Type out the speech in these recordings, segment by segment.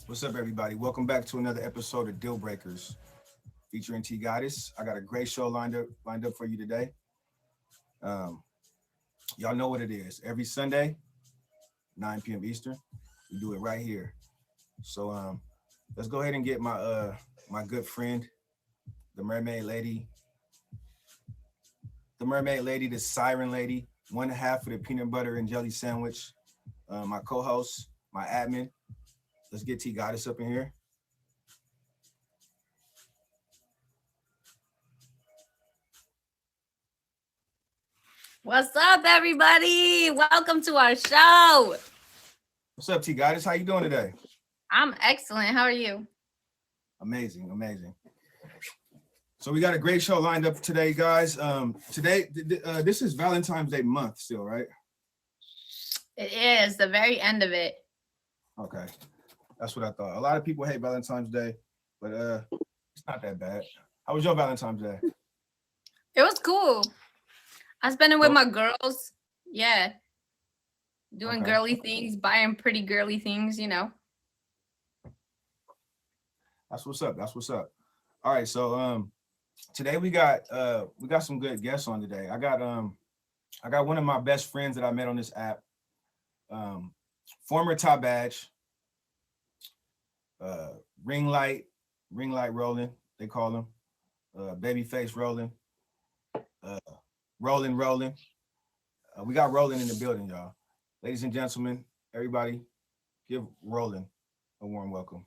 What's up, everybody? Welcome back to another episode of Dealbreakers featuring T Goddess. I got a great show lined up for you today. Um, y'all know what it is. Every Sunday, 9 p.m. Eastern, we do it right here. So let's go ahead and get my good friend, the mermaid lady, the siren lady, one half of the peanut butter and jelly sandwich, my co-host, my admin. Let's get T Goddess up in here. What's up, everybody? Welcome to our show. What's up, T Goddess? How you doing today? I'm excellent. How are you? Amazing. So we got a great show lined up today, guys. Today, this is Valentine's Day month still, right? It is the very end of it. Okay, that's what I thought. A lot of people hate Valentine's Day, but it's not that bad. How was your Valentine's Day? It was cool. I spent it with my girls. Yeah. Doing girly things, buying pretty girly things, you know. That's what's up. All right, so today we got some good guests on today. I got one of my best friends that I met on this app. Former top badge, ring light rolling, they call him, babyface rolling, rolling. We got Rolling in the building, y'all. Ladies and gentlemen, everybody, give Rolling a warm welcome.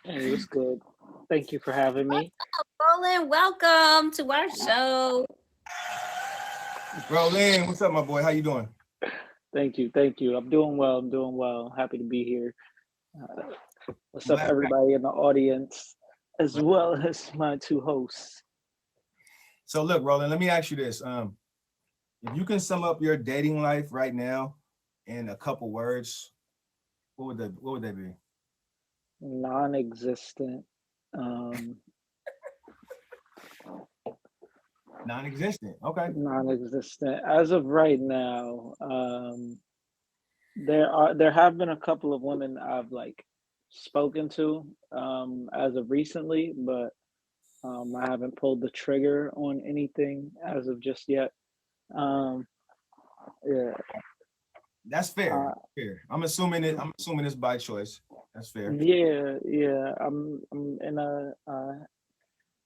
Hey, what's good? Thank you for having me. Roland, welcome to our show. Rolling, what's up, my boy? How you doing? Thank you. I'm doing well. Happy to be here. What's up, everybody in the audience, as well as my two hosts. So look, Roland, let me ask you this. If you can sum up your dating life right now in a couple words, what would they be? Non-existent. Non-existent. Okay. Non-existent. As of right now, there have been a couple of women I've spoken to as of recently, but I haven't pulled the trigger on anything as of just yet. Yeah. That's fair. Fair. I'm assuming it's by choice. That's fair. Yeah.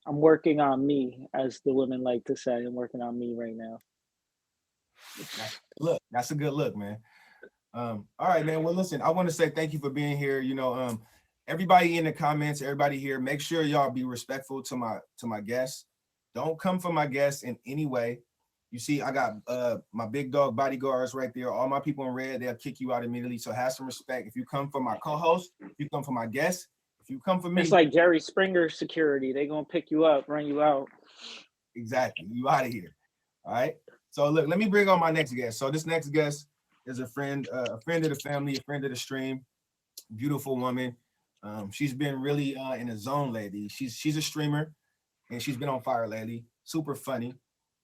I'm working on me, as the women like to say. I'm working on me right now. That's a good look, man. All right, man. Well, listen, I want to say thank you for being here. Everybody in the comments, everybody here, make sure y'all be respectful to my guests. Don't come for my guests in any way. You see, I got my big dog bodyguards right there. All my people in red, they'll kick you out immediately. So have some respect. If you come for my co-host, if you come for my guests, if you come for me. It's like Jerry Springer security. They're going to pick you up, run you out. Exactly. You out of here. All right. So look, let me bring on my next guest. So this next guest is a friend of the family, a friend of the stream, beautiful woman. She's been really in the zone lately. She's a streamer and she's been on fire lately. Super funny.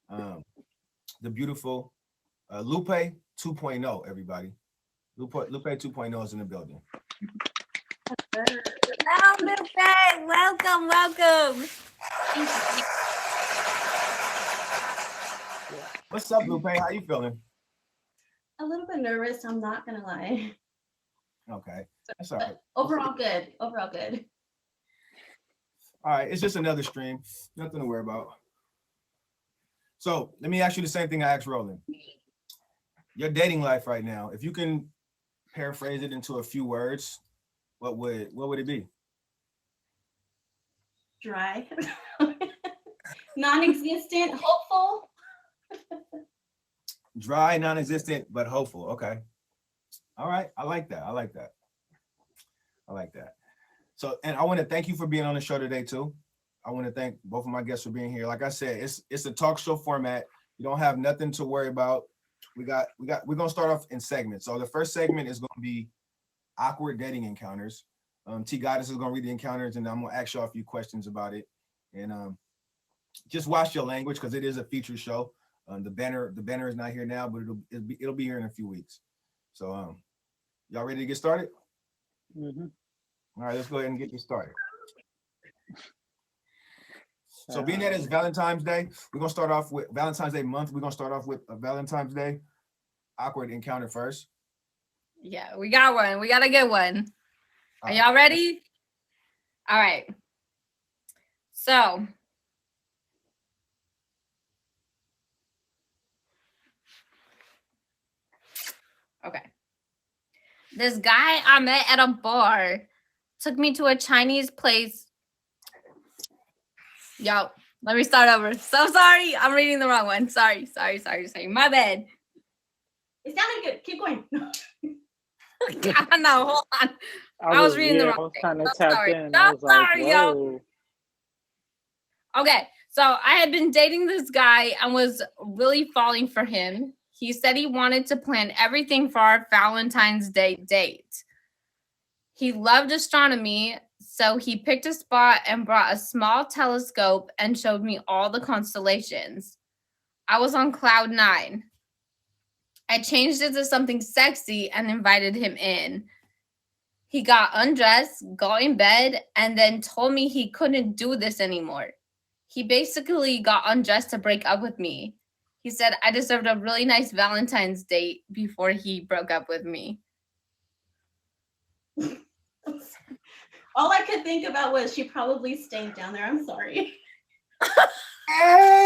The beautiful Lupe 2.0, everybody. Lupe 2.0 is in the building. Hello, Lupe. Welcome. What's up, Lupe? How you feeling? A little bit nervous, I'm not gonna lie. Okay, that's all right. Overall good. All right, it's just another stream. Nothing to worry about. So let me ask you the same thing I asked Roland. Your dating life right now, if you can paraphrase it into a few words, what would it be? Dry. Non-existent, hopeful. Dry, non-existent, but hopeful. Okay. All right. I like that. So, and I want to thank you for being on the show today too. I want to thank both of my guests for being here. Like I said, it's a talk show format. You don't have nothing to worry about. We're gonna start off in segments. So the first segment is gonna be awkward dating encounters. T Goddess is gonna read the encounters, and I'm gonna ask y'all a few questions about it. And just watch your language because it is a feature show. The banner is not here now, but it'll be here in a few weeks. So Y'all ready to get started? Mm-hmm. All right, let's go ahead and get this started. So being that it's Valentine's Day, we're gonna start off with Valentine's Day month. We're gonna start off with a Valentine's Day awkward encounter first. Yeah, we got one. We got a good one. Are All y'all ready? All right. So, okay. This guy I met at a bar took me to a Chinese place. Yo, let me start over. So sorry. I'm reading the wrong one. Sorry. My bad. It sounded good. Keep going. No, hold on. I was reading the wrong I was thing. kind of So tapped sorry. in. So I was like, sorry, yo. whoa. Okay, so I had been dating this guy and was really falling for him. He said he wanted to plan everything for our Valentine's Day date. He loved astronomy, so he picked a spot and brought a small telescope and showed me all the constellations. I was on cloud 9. I changed it to something sexy and invited him in. He got undressed, got in bed, and then told me he couldn't do this anymore. He basically got undressed to break up with me. He said I deserved a really nice Valentine's date before he broke up with me. All I could think about was she probably stayed down there. I'm sorry. Hey!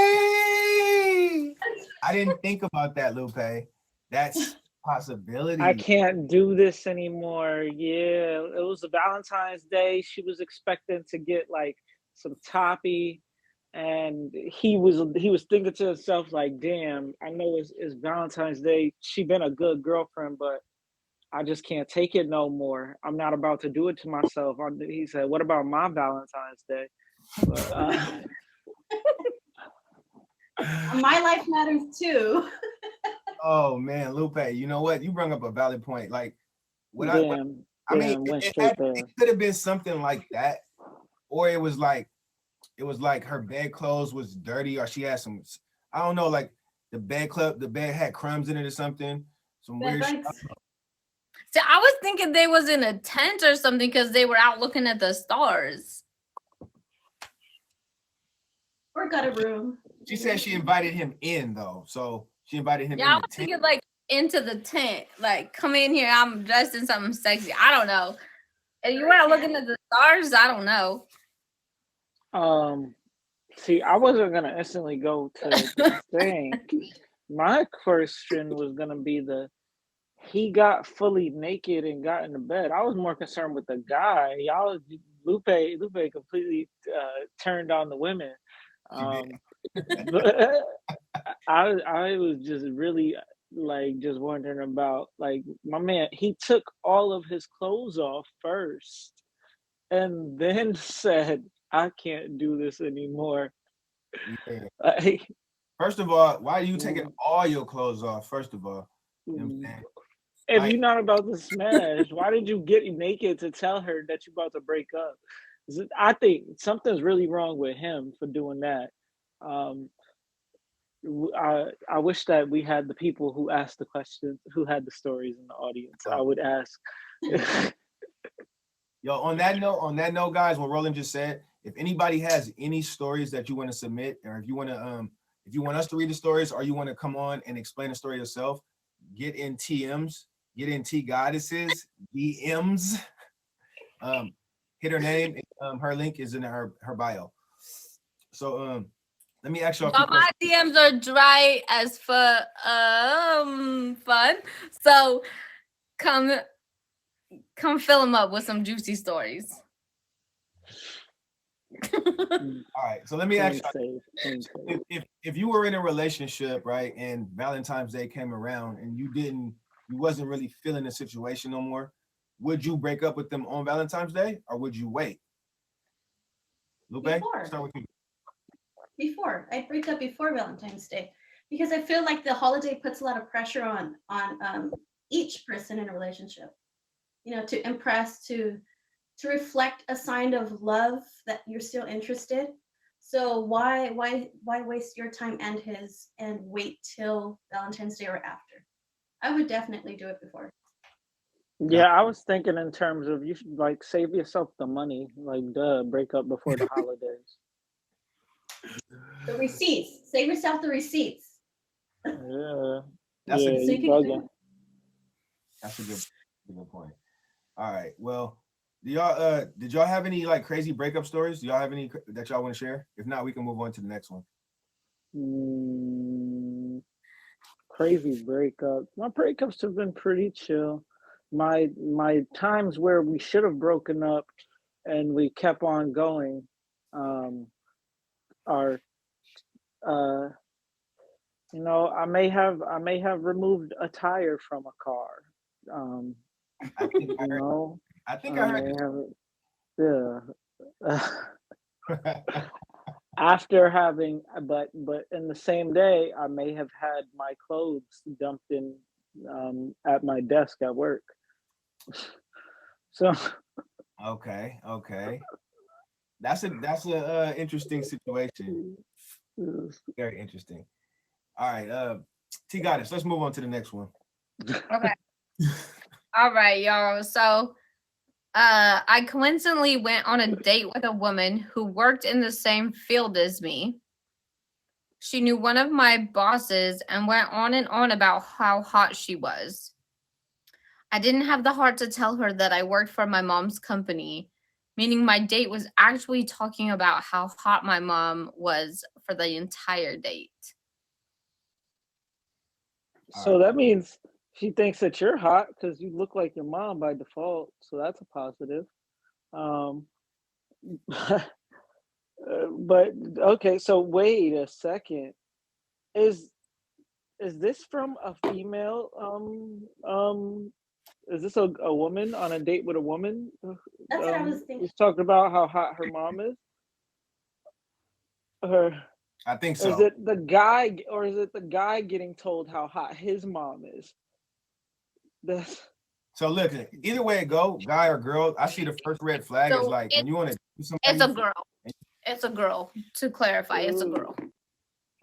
I didn't think about that, Lupe. That's a possibility. I can't do this anymore. Yeah, it was a Valentine's Day. She was expecting to get like some toppy, and he was thinking to himself like, "Damn, I know it's Valentine's Day. She been a good girlfriend, but I just can't take it no more. I'm not about to do it to myself." He said, "What about my Valentine's Day?" But, My life matters too. Oh man, Lupe, you know what? You brought up a valid point. Like, what damn, I mean, went straight there. it could have been something like that, or it was like her bed clothes was dirty, or she had some, I don't know, like the bed had crumbs in it or something, some weird shit. See, I was thinking they was in a tent or something because they were out looking at the stars. Or got a room. She said she invited him in though, so she invited him. Yeah, I was thinking like into the tent, like come in here. I'm dressed in something sexy. I don't know. And you were out looking at the stars. I don't know. See, I wasn't gonna instantly go to the thing. My question was gonna be he got fully naked and got into bed. I was more concerned with the guy. Y'all, Lupe completely turned on the women. But I was just really like just wondering about like my man. He took all of his clothes off first, and then said, "I can't do this anymore." Yeah. Like, First of all, why are you taking all your clothes off? First of all, you know what I'm saying? if you're not about to smash, why did you get naked to tell her that you're about to break up? I think something's really wrong with him for doing that. I wish that we had the people who asked the questions, who had the stories in the audience. I would ask. Yo, on that note, guys, what Roland just said, if anybody has any stories that you want to submit, or if you want us to read the stories, or you want to come on and explain the story yourself, get in TMs, get in T Goddesses, DMs. Hit her name. Her link is in her bio. So let me ask you. My DMs are dry as fun. So come fill them up with some juicy stories. All right, so let me ask you, if you were in a relationship, right, and Valentine's Day came around and you wasn't really feeling the situation no more, would you break up with them on Valentine's Day, or would you wait? Lupe, start with you. Before, I'd break up before Valentine's Day, because I feel like the holiday puts a lot of pressure on each person in a relationship, you know, to impress, to reflect a sign of love that you're still interested. So why waste your time and his and wait till Valentine's Day or after? I would definitely do it before. Yeah, I was thinking in terms of you should like save yourself the money, like break up before the holidays. The receipts. Save yourself the receipts. Yeah, That's yeah, a So you you can bugging. that's a good point. All right. Well, do y'all did y'all have any like crazy breakup stories? Do y'all have any that y'all want to share? If not, we can move on to the next one. Crazy breakup. My breakups have been pretty chill. My times where we should have broken up and we kept on going um, are uh, I may have removed a tire from a car. Um, I think you know, I think I I may heard. have after having, but in the same day, I may have had my clothes dumped in at my desk at work. So Okay. That's a interesting situation. Very interesting. All right. T Goddess, let's move on to the next one. Okay. All right, y'all. So I coincidentally went on a date with a woman who worked in the same field as me. She knew one of my bosses and went on and on about how hot she was. I didn't have the heart to tell her that I worked for my mom's company, meaning my date was actually talking about how hot my mom was for the entire date. so that means she thinks that you're hot because you look like your mom by default. So that's a positive. Um, but okay, so wait a second. Is this from a female? Is this a woman on a date with a woman? That's what I was thinking. Who's talking about how hot her mom is? Or I think is so. it the guy, or is it the guy getting told how hot his mom is? That's So look, either way it go, guy or girl, I see the first red flag is So like when you want to do something. It's a girl. It's a girl. To clarify, it's a girl.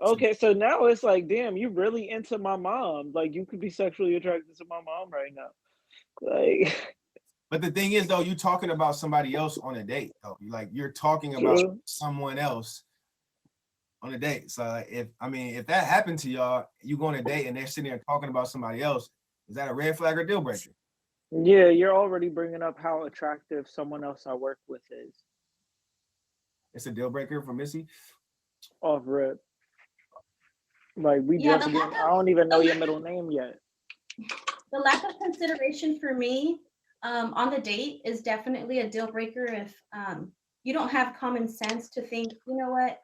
okay. So now it's like, damn, you really into my mom. Like you could be sexually attracted to my mom right now. Like, But the thing is, though, you're talking about somebody else on a date. Though. Like you're talking about true. someone else on a date. So if that happened to y'all, you go on a date and they're sitting there talking about somebody else, is that a red flag or deal breaker? Yeah, you're already bringing up how attractive someone else I work with is. It's a deal breaker for Missy. Off rip. Like we Yeah, just getting, I don't even know your middle name yet. The lack of consideration for me on the date is definitely a deal breaker if you don't have common sense to think, you know what,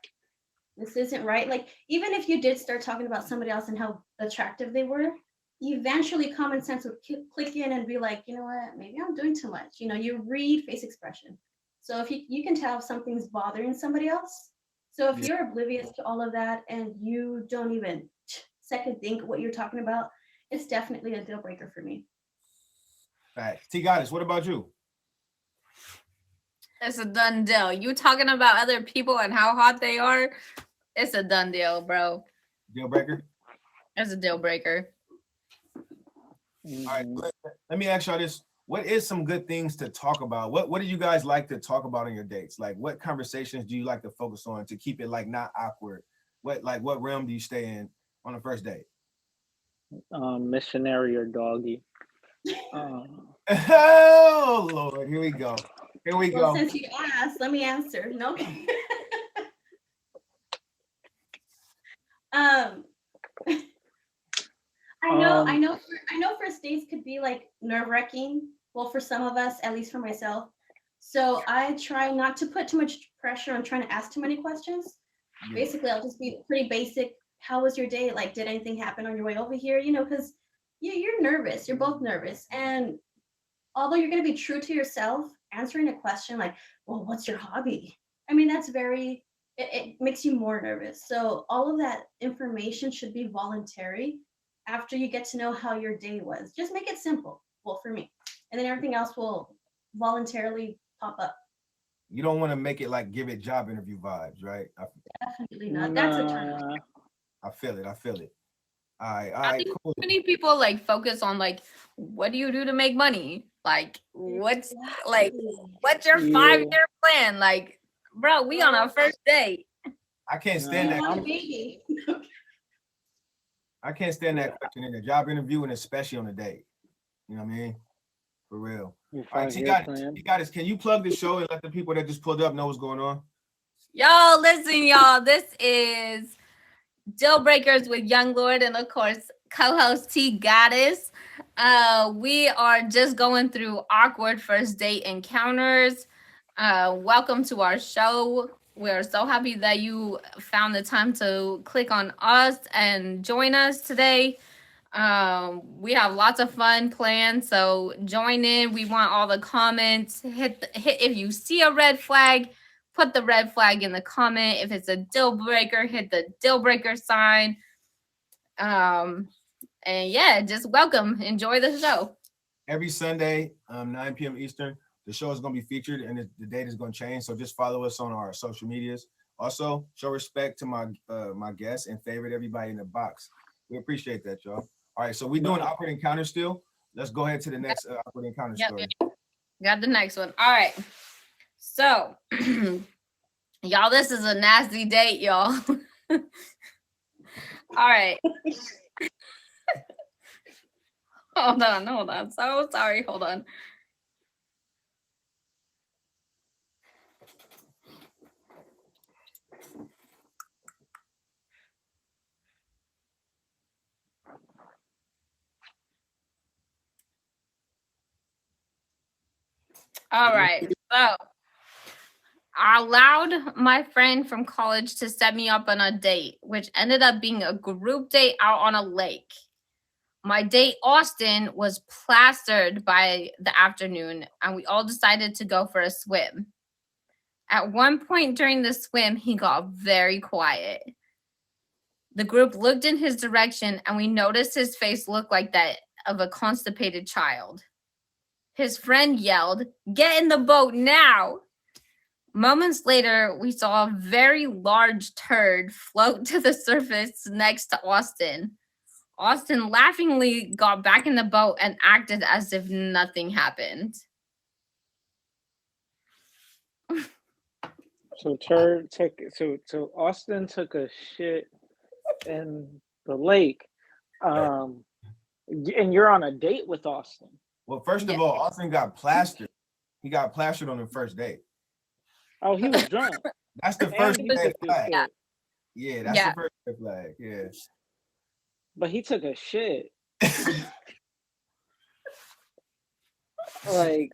this isn't right. Like, even if you did start talking about somebody else and how attractive they were, eventually common sense would click in and be like, you know what, maybe I'm doing too much. You read face expression. So if you can tell if something's bothering somebody else. So if you're oblivious to all of that and you don't even second think what you're talking about, it's definitely a deal breaker for me. Right. T Goddess, what about you? It's a done deal. You talking about other people and how hot they are? It's a done deal, bro. Deal breaker? It's a deal breaker. All right. Let me ask y'all this. What is some good things to talk about? What do you guys like to talk about on your dates? Like what conversations do you like to focus on to keep it like not awkward? What realm do you stay in on the first date? Missionary or doggy. Oh Lord, here we go. Well, since you asked, let me answer. No. I know first dates could be like nerve-wracking. Well, for some of us, at least for myself. So I try not to put too much pressure on trying to ask too many questions. Yeah. Basically, I'll just be pretty basic. How was your day? Like, did anything happen on your way over here? Because you're nervous. You're both nervous. And although you're going to be true to yourself, answering a question like, well, what's your hobby? I mean, that's it makes you more nervous. So all of that information should be voluntary after you get to know how your day was. Just make it simple. Well, for me. And then everything else will voluntarily pop up. You don't want to make it like give it job interview vibes, right? Definitely not. That's a turn off. I feel it. All right, cool. Many people like focus on like what do you do to make money? Like, what's your Yeah. 5-year plan? Like, bro, we on our first date. I can't stand that. Want a baby. I can't stand that question in a job interview, and especially on a date. You know what I mean? For real. Your All right, five-year plan. you got us. Can you plug the show and let the people that just pulled up know what's going on? Yo, listen, y'all. This is Dealbreakers with Young Lord and, of course, co-host T Goddess. We are just going through awkward first date encounters. Welcome to our show. We're so happy that you found the time to click on us and join us today. We have lots of fun planned, so join in. We want all the comments. Hit if you see a red flag, put the red flag in the comment. If it's a deal breaker, hit the deal breaker sign. And yeah, just welcome. Enjoy the show. Every Sunday, 9 p.m. Eastern, the show is going to be featured, and the date is going to change. So just follow us on our social medias. Also, show respect to my guests and favorite everybody in the box. We appreciate that, y'all. All right, so we're doing awkward encounter still. Let's go ahead to the next awkward encounter story. Got the next one. All right. So, y'all, this is a nasty date, y'all. All right. Hold on. So sorry. Hold on. All right. So I allowed my friend from college to set me up on a date, which ended up being a group date out on a lake. My date, Austin, was plastered by the afternoon, and we all decided to go for a swim. At one point during the swim, he got very quiet. The group looked in his direction, and we noticed his face looked like that of a constipated child. His friend yelled, "Get in the boat now!" Moments later, we saw a very large turd float to the surface next to Austin. Austin laughingly got back in the boat and acted as if nothing happened. So Austin took a shit in the lake. And you're on a date with Austin. Well, first of all, Austin got plastered. He got plastered on the first date. Oh, he was drunk. That's the first red flag. Yeah. That's the first red flag. Yeah. But he took a shit. like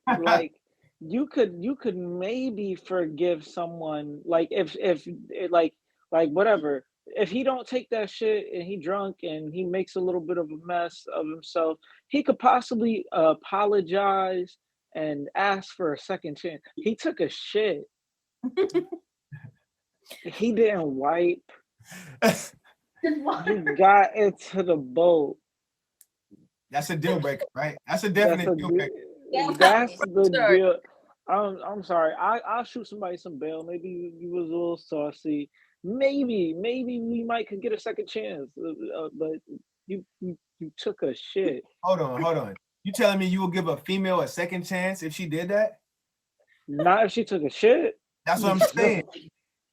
you could maybe forgive someone, like if like whatever, if he don't take that shit and he drunk and he makes a little bit of a mess of himself, he could possibly apologize and ask for a second chance. He took a shit. He didn't wipe. He got into the boat. That's a deal breaker, right? That's a definite deal breaker. That's the deal. I'm sorry. I'll shoot somebody some bail. Maybe you was a little saucy. Maybe we might could get a second chance. But you took a shit. Hold on. You telling me you will give a female a second chance if she did that? Not if she took a shit. That's what I'm saying.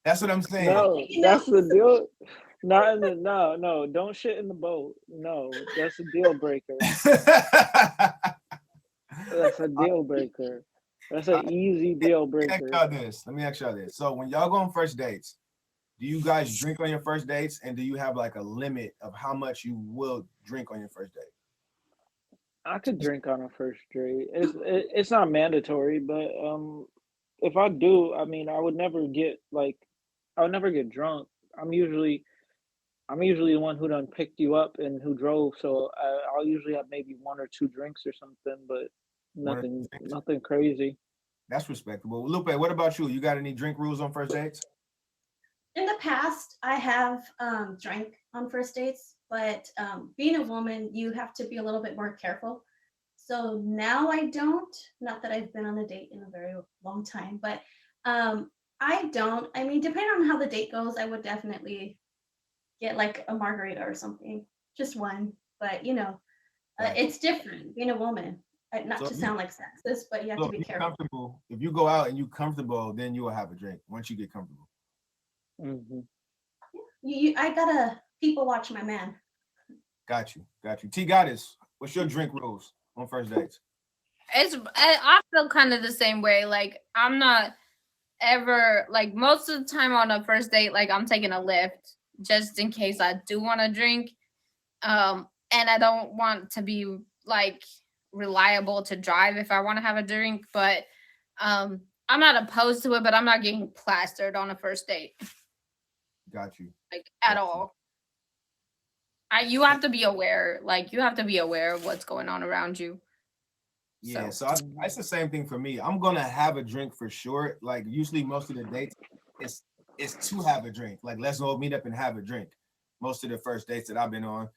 That's what I'm saying. No, that's the deal. Not in the no. Don't shit in the boat. No, that's a deal breaker. That's a deal breaker. That's an easy deal breaker. Let me ask y'all this. So when y'all go on first dates, do you guys drink on your first dates, and do you have like a limit of how much you will drink on your first date? I could drink on a first date. It's not mandatory, but if I do, I mean, I would never get drunk. I'm usually the one who done picked you up and who drove, so I'll usually have maybe one or two drinks or something, but nothing crazy. That's respectable. Lupe, what about you? You got any drink rules on first dates? In the past, I have drank on first dates, but being a woman, you have to be a little bit more careful. So now I don't. Not that I've been on a date in a very long time, but I don't. I mean, depending on how the date goes, I would definitely get like a margarita or something, just one. But It's different being a woman. Not So to sound like sexist, but you have to be careful. Comfortable. If you go out and you comfortable, then you will have a drink once you get comfortable. Mm-hmm. I gotta people watch my man. Got you. T Goddess, what's your drink rules on first dates? I feel kind of the same way. Like I'm not ever like most of the time on a first date, like I'm taking a lift just in case I do want to drink. And I don't want to be like reliable to drive if I want to have a drink, but I'm not opposed to it, but I'm not getting plastered on a first date. Got you. Like at all. You have to be aware. Like you have to be aware of what's going on around you. Yeah, so it's the same thing for me. I'm gonna have a drink for sure. Like usually most of the dates, it's to have a drink. Like let's go meet up and have a drink. Most of the first dates that I've been on,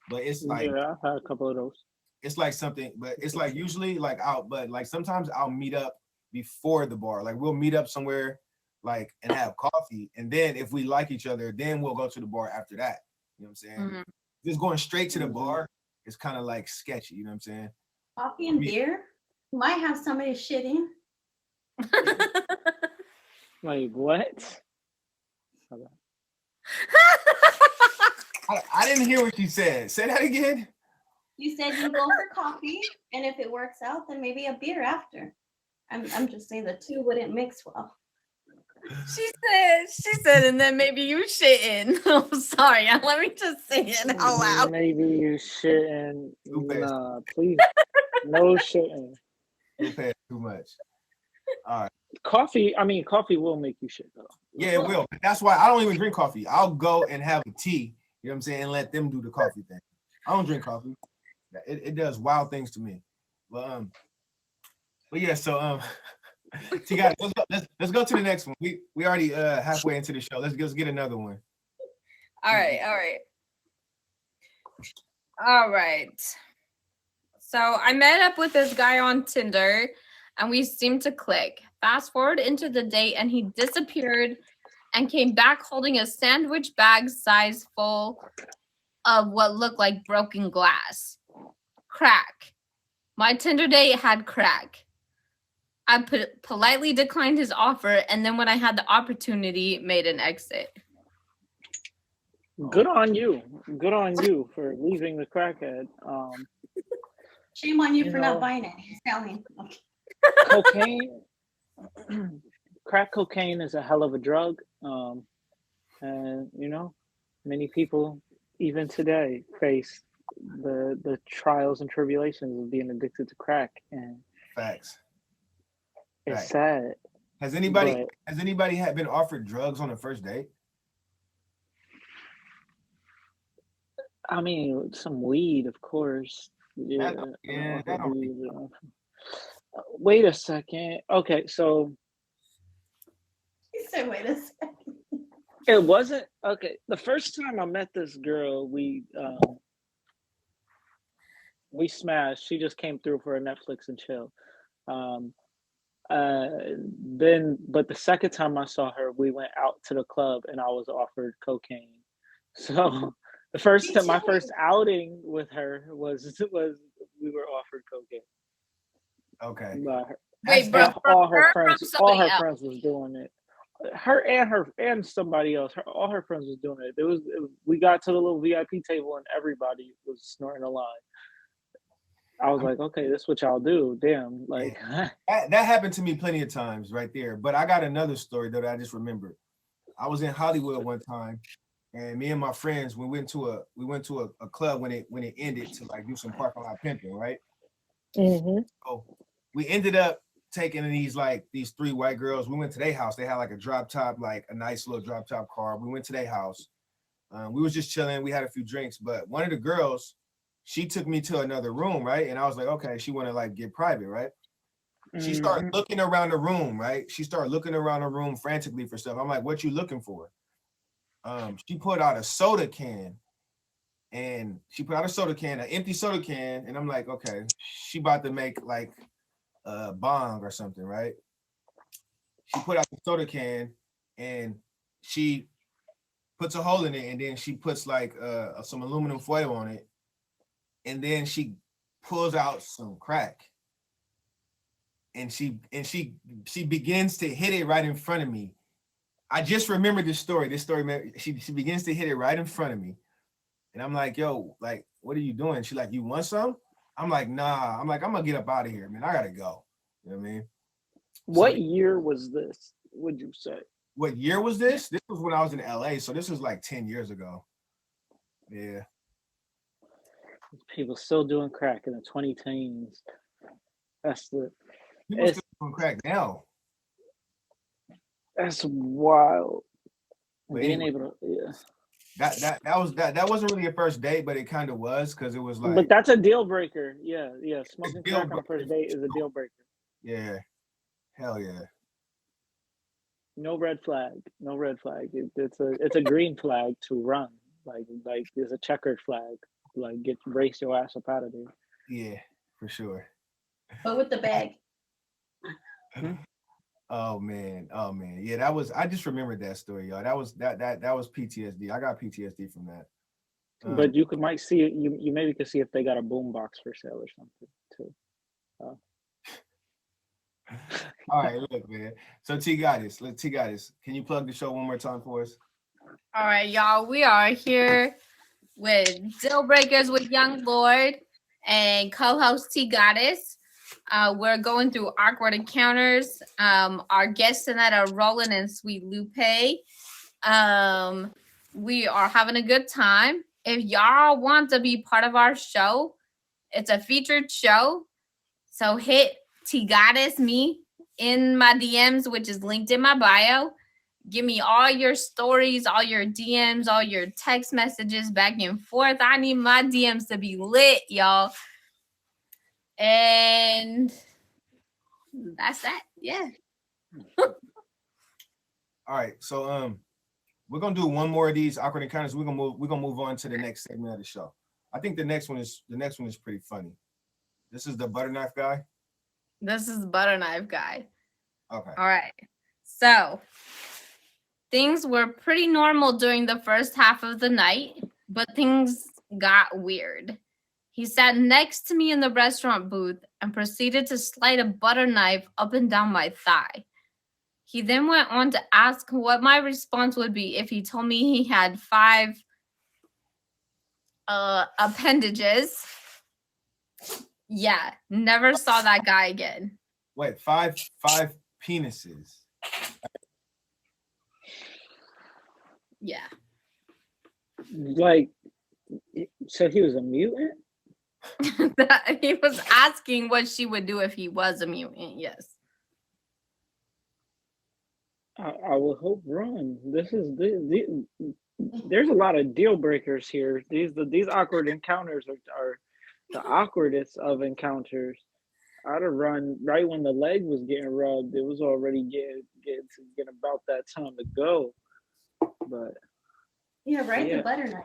but it's like I've had a couple of those. It's like something, but it's like usually like out, but like sometimes I'll meet up before the bar. Like we'll meet up somewhere like and have coffee. And then if we like each other, then we'll go to the bar after that. You know what I'm saying? Mm-hmm. Just going straight to the bar is kind of like sketchy, you know what I'm saying? Coffee and beer might have somebody shitting. Like what? I didn't hear what you said. Say that again. You said you go for coffee, and if it works out, then maybe a beer after. I'm just saying the two wouldn't mix well. She said, and then maybe you shitting. I'm sorry. Let me just say it out loud. Maybe you shitting. Nah, please. No shitting. You pay too much. All right. Coffee will make you shit though. Yeah, it will. That's why I don't even drink coffee. I'll go and have a tea, you know what I'm saying, and let them do the coffee thing. I don't drink coffee. It does wild things to me. But yeah, so T-Guy, let's go to the next one. We already halfway into the show. Let's get another one. All right. So I met up with this guy on Tinder and we seemed to click. Fast forward into the date and he disappeared and came back holding a sandwich bag size full of what looked like broken glass. Crack. My Tinder date had crack. I politely declined his offer, and then when I had the opportunity, made an exit. Good on you for leaving the crackhead. Shame on you for not buying it. He's selling. Cocaine, crack cocaine is a hell of a drug, and many people even today face the trials and tribulations of being addicted to crack, and facts. It's sad. Has anybody been offered drugs on a first date? I mean, some weed, of course. Yeah. Wait a second. Okay, so He said, "Wait a second." It wasn't okay. The first time I met this girl, we smashed. She just came through for a Netflix and chill. But the second time I saw her, we went out to the club and I was offered cocaine. So my first outing with her was we were offered cocaine. Okay. Wait, bro, all her friends was doing it. Her and somebody else. All her friends was doing it. We got to the little VIP table and everybody was snorting a line. I was like, okay, this is what y'all do. Damn, like that happened to me plenty of times right there. But I got another story though that I just remembered. I was in Hollywood one time, and me and my friends we went to a club when it ended to like do some parking lot pimping, right? Mm-hmm. So we ended up taking these three white girls. We went to their house. They had like a drop top, like a nice little drop top car. We went to their house. We was just chilling. We had a few drinks, but one of the girls, she took me to another room, right? And I was like, okay, she want to like get private, right? She started looking around the room, right? She started looking around the room frantically for stuff. I'm like, what you looking for? She put out a soda can, an empty soda can, and I'm like, okay, she about to make like a bong or something, right? She put out the soda can and she puts a hole in it, and then she puts like some aluminum foil on it. And then she pulls out some crack, and she begins to hit it right in front of me. I just remembered this story. She begins to hit it right in front of me, and I'm like, yo, like, what are you doing? She like, you want some? I'm like, nah. I'm like, I'm gonna get up out of here, man. I gotta go. You know what I mean? What year was this, would you say? What year was this? This was when I was in LA, so this was like 10 years ago. Yeah. People still doing crack in the 2010s. That's People still doing crack now. That's wild. But Being anyway, able to, yeah. That wasn't really a first date, but it kind of was, because it was like. But that's a deal breaker. Yeah. Smoking crack on a first date is a deal breaker. Yeah. Hell yeah. No red flag. It's a green flag to run. Like there's a checkered flag. Like race your ass up out of there. Yeah, for sure. But with the bag. Oh man. Yeah, I just remembered that story, y'all. That was PTSD. I got PTSD from that. But you might see it. You maybe could see if they got a boom box for sale or something too. All right, look, man. So T Goddess, can you plug the show one more time for us? All right, y'all. We are here with Dealbreakers with Young Lord and co-host T Goddess. We're going through awkward encounters. Our guests tonight are Roland and Sweet Lupe. We are having a good time. If y'all want to be part of our show, it's a featured show. So hit T Goddess me in my DMs, which is linked in my bio. Give me all your stories, all your DMs, all your text messages back and forth. I need my DMs to be lit, y'all. And that's that. Yeah. All right. So we're gonna do one more of these awkward encounters. We're gonna move on to the next segment of the show. I think the next one is pretty funny. This is the butter knife guy. This is butter knife guy. Okay. All right. So things were pretty normal during the first half of the night, but things got weird. He sat next to me in the restaurant booth and proceeded to slide a butter knife up and down my thigh. He then went on to ask what my response would be if he told me he had 5 appendages. Yeah, never saw that guy again. Wait, 5 penises. Yeah. Like, so he was a mutant? He was asking what she would do if he was a mutant. Yes. I would hope run. This is there's a lot of deal breakers here. These awkward encounters are the awkwardest of encounters. I'd have run right when the leg was getting rubbed. It was already getting about that time to go. But Yeah, right. Yeah. The butter knife.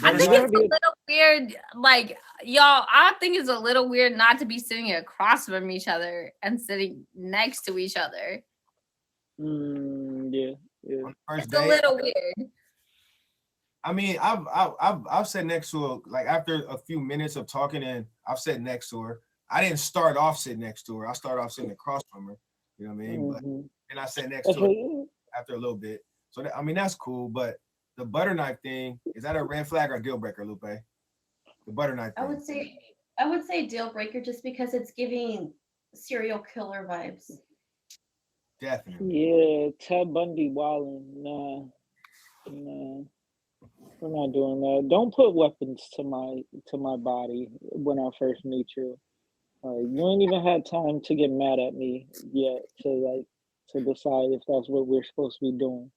I think it's a little weird. Like, y'all, I think it's a little weird not to be sitting across from each other and sitting next to each other. Yeah. It's a little weird. I mean, I've sat next to her, like, after a few minutes of talking, and I've sat next to her. I didn't start off sitting next to her. I started off sitting across from her. You know what I mean? But and I sat next to her after a little bit. So I mean, that's cool. But the butter knife thing, is that a red flag or deal breaker, Lupe? The butter knife thing. I would say deal breaker, just because it's giving serial killer vibes. Definitely. Yeah, Ted Bundy wilding. Nah. We're not doing that. Don't put weapons to my body when I first meet you. You ain't even had time to get mad at me yet to decide if that's what we're supposed to be doing.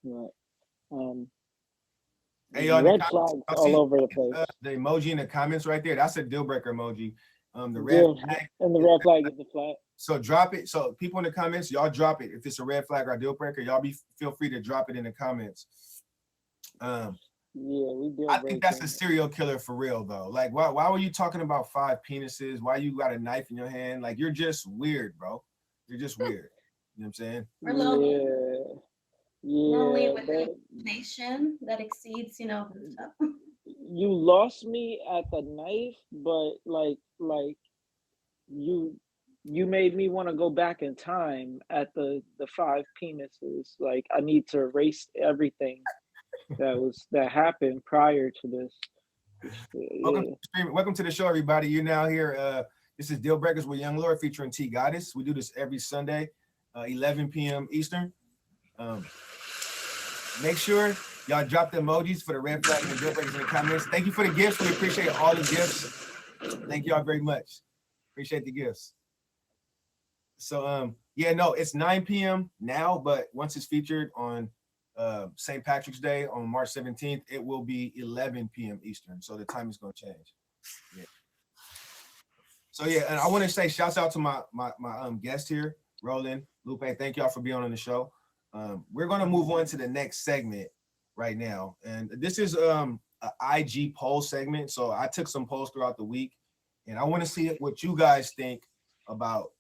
But hey, y'all, red flags all over the place. The emoji in the comments right there, that's a deal breaker emoji. The red flag and the red flag is the flag. So drop it. So people in the comments, y'all drop it. If it's a red flag or a deal breaker, y'all feel free to drop it in the comments. I think that's a serial killer for real though. Like, why were you talking about 5 penises? Why you got a knife in your hand? Like, you're just weird, bro. You're just weird. You know what I'm saying? We're lonely with a nation that exceeds, you lost me at the knife, but like you made me want to go back in time at the 5 penises. Like I need to erase everything that happened prior to this. Welcome to the show, everybody. You're now here. This is Dealbreakers with Young Lord featuring T Goddess. We do this every Sunday, 11 p.m. Eastern. Make sure y'all drop the emojis for the red flag and Dealbreakers in the comments. Thank you for the gifts. We appreciate all the gifts. Thank y'all very much. Appreciate the gifts. So yeah, no, it's 9 p.m. now, but once it's featured on St. Patrick's Day on March 17th, it will be 11 p.m. Eastern. So the time is going to change. Yeah. So yeah, and I want to say shouts out to my guest here, Roland, Lupe. Thank y'all for being on the show. We're going to move on to the next segment right now, and this is an IG poll segment. So I took some polls throughout the week, and I want to see what you guys think about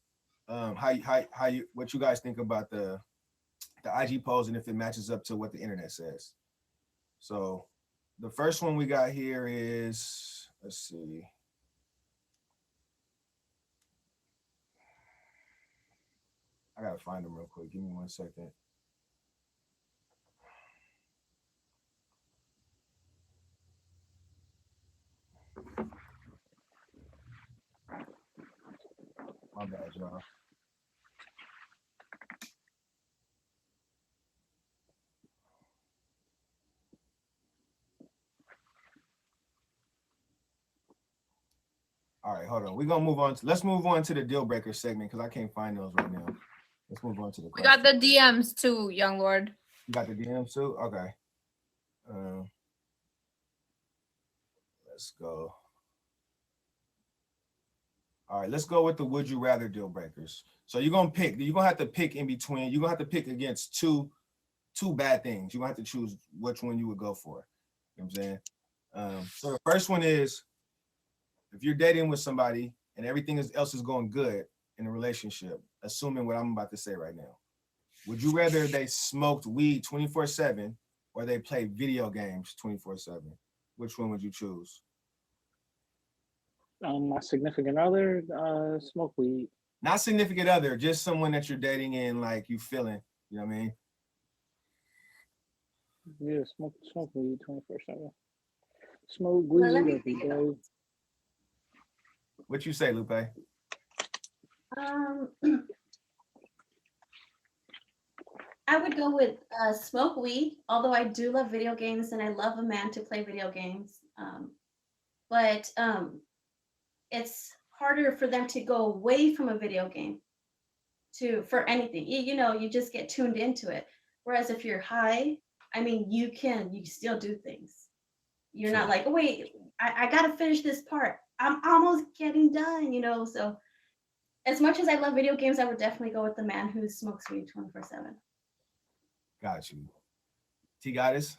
what you guys think about the IG polls and if it matches up to what the internet says. So the first one we got here is, let's see. I gotta find them real quick. Give me 1 second. My bad, y'all. All right, hold on. We're gonna move on. Let's move on to the deal breaker segment because I can't find those right now. Let's move on to the. We got the DMs too, young lord. You got the DMs too? Okay. Let's go. All right, let's go with the would you rather deal breakers. So you're gonna pick. You're gonna have to pick in between. You're gonna have to pick against two bad things. You're gonna have to choose which one you would go for. You know what I'm saying? So the first one is if you're dating with somebody and everything else is going good in a relationship, assuming what I'm about to say right now, would you rather they smoked weed 24/7 or they play video games 24/7? Which one would you choose? My significant other smoke weed. Not significant other, just someone that you're dating and like you feeling, you know what I mean? Yeah, smoke weed 24/7. Smoke weed every day. What you say, Lupe? I would go with smoke weed, although I do love video games and I love a man to play video games. But it's harder for them to go away from a video game for anything. You just get tuned into it. Whereas if you're high, I mean, you still do things. You're not like, oh, wait, I got to finish this part. I'm almost getting done, So as much as I love video games, I would definitely go with the man who smokes weed 24/7. Got you. T Goddess?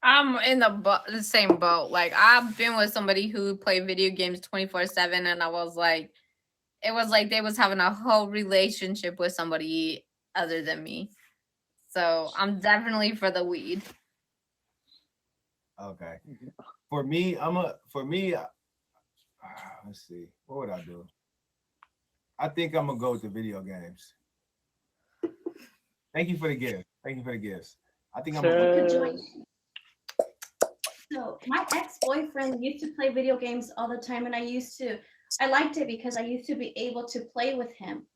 I'm in the same boat. Like I've been with somebody who played video games 24/7, and it was like they was having a whole relationship with somebody other than me. So I'm definitely for the weed. Okay. For me, let's see. What would I do? I think I'm gonna go with the video games. Thank you for the gift. Thank you for the gifts. I think I'm gonna join. So my ex-boyfriend used to play video games all the time, and I liked it because I used to be able to play with him.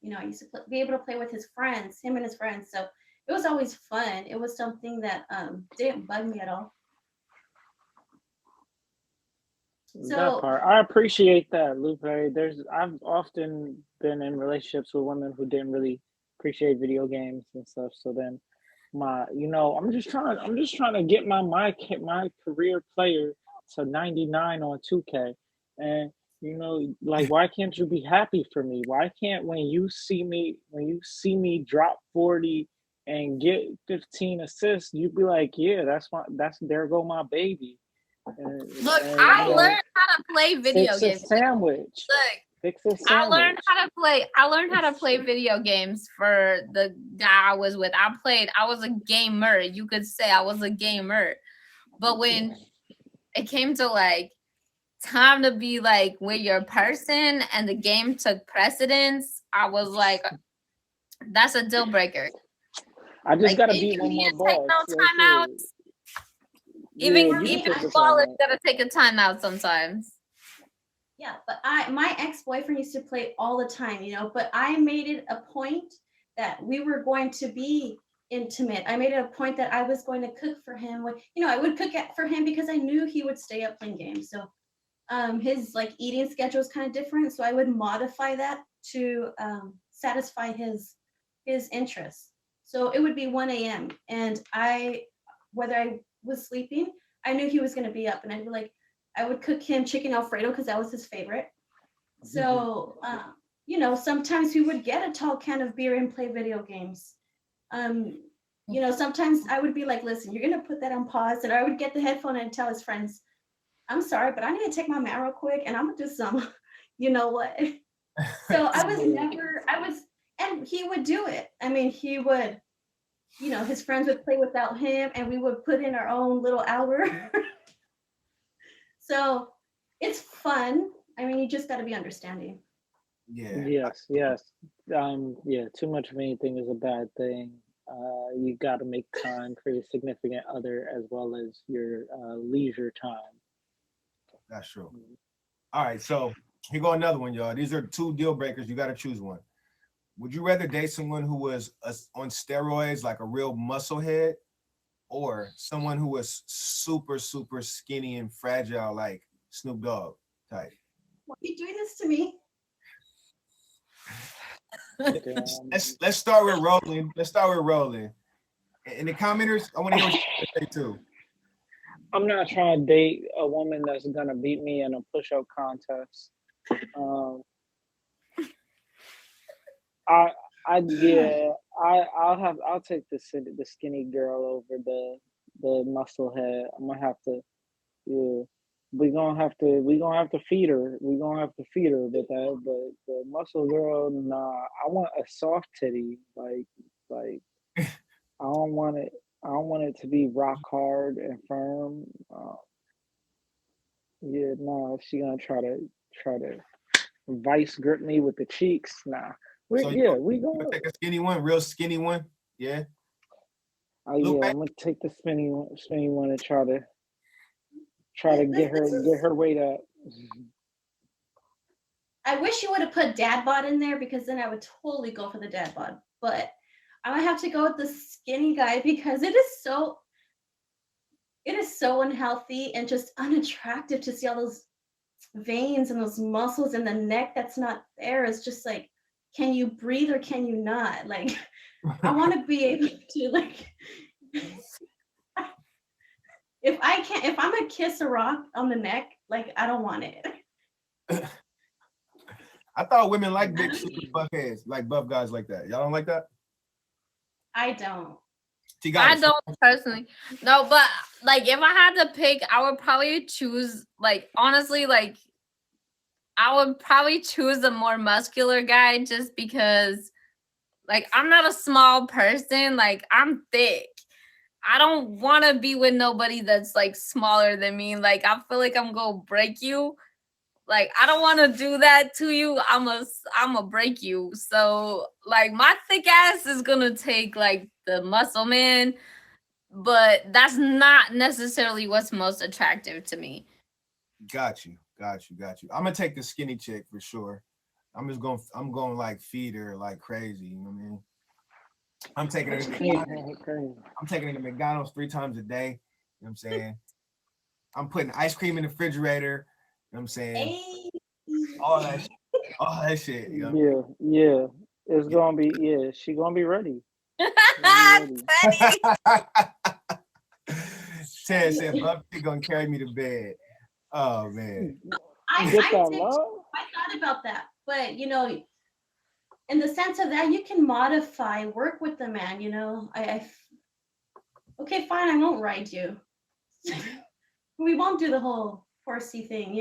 I used to be able to play with him and his friends. So it was always fun. It was something that didn't bug me at all. So that part, I appreciate that, Lupe. I've often been in relationships with women who didn't really appreciate video games and stuff. So then I'm just trying to get my career player to 99 on 2K. And like, why can't you be happy for me? Why can't when you see me drop 40 and get 15 assists, you be like, yeah, there go my baby. Look, I learned how to play video games. Sandwich. Look, I learned how to play video games for the guy I was with. I was a gamer. You could say I was a gamer. But when it came to like time to be like with your person and the game took precedence, I was like, that's a deal breaker. I just Like, gotta if beat you one more can't take boss. no That's timeouts, it. even Yeah, you even can take a ballers timeout. gotta take a timeout sometimes. Yeah, but my ex-boyfriend used to play all the time, but I made it a point that we were going to be intimate. I made it a point that I was going to cook for him. I would cook for him because I knew he would stay up playing games. So his like eating schedule is kind of different. So I would modify that to satisfy his interests. So it would be 1 a.m. and whether I was sleeping, I knew he was going to be up, and I'd be like, I would cook him chicken Alfredo because that was his favorite. So, sometimes we would get a tall can of beer and play video games. Sometimes I would be like, listen, you're going to put that on pause. And I would get the headphone and tell his friends, I'm sorry, but I need to take my man real quick and I'm going to do some, you know what? So and he would do it. I mean, he would, his friends would play without him and we would put in our own little hour. So it's fun. I mean, you just got to be understanding. Yeah. Yes. Yeah, too much of anything is a bad thing. You got to make time for your significant other as well as your leisure time. That's true. All right, so here go another one, y'all. These are 2 deal breakers. You got to choose one. Would you rather date someone who was on steroids, like a real muscle head, or someone who was super, super skinny and fragile, like Snoop Dogg type? Why are you doing this to me? Let's start with rolling. In the commenters, I want to hear what you say too. I'm not trying to date a woman that's gonna beat me in a push-up contest. I'll take the skinny girl over the muscle head. I'm gonna have to, yeah. We gonna have to feed her. But the muscle girl, nah. I want a soft titty. Like I don't want it. I don't want it to be rock hard and firm. Yeah, no. She gonna try to vice grip me with the cheeks. Nah. We gonna take a skinny one, real skinny one. Yeah. I'm gonna take the skinny one and try to get her weight up. I wish you would have put dad bod in there because then I would totally go for the dad bod. But I'm gonna have to go with the skinny guy because it is so unhealthy and just unattractive to see all those veins and those muscles in the neck that's not there. It's just like, can you breathe or can you not? Like, I want to be able to like. If I'm gonna kiss a rock on the neck, like I don't want it. I thought women like big super buff heads, like buff guys like that. Y'all don't like that? I don't. I don't personally. No, but like if I had to pick, I would probably choose like honestly, like I would probably choose a more muscular guy just because like I'm not a small person, like I'm thick. I don't want to be with nobody that's like smaller than me. Like I feel like I'm gonna break you. Like I don't want to do that to you. I'm a break you. So like my thick ass is gonna take like the muscle man, but that's not necessarily what's most attractive to me. Got you. I'm gonna take the skinny chick for sure. I'm going like feed her like crazy. You know what I mean? I'm taking her to McDonald's 3 times a day. You know what I'm saying? I'm putting ice cream in the refrigerator. You know what I'm saying? Hey. All that shit. You know? Yeah. It's gonna be, she gonna be ready. Ted said, Buffy gonna carry me to bed. Oh man. I thought about that, but in the sense of that, you can modify, work with the man. Okay, fine, I won't ride you. We won't do the whole horsey thing,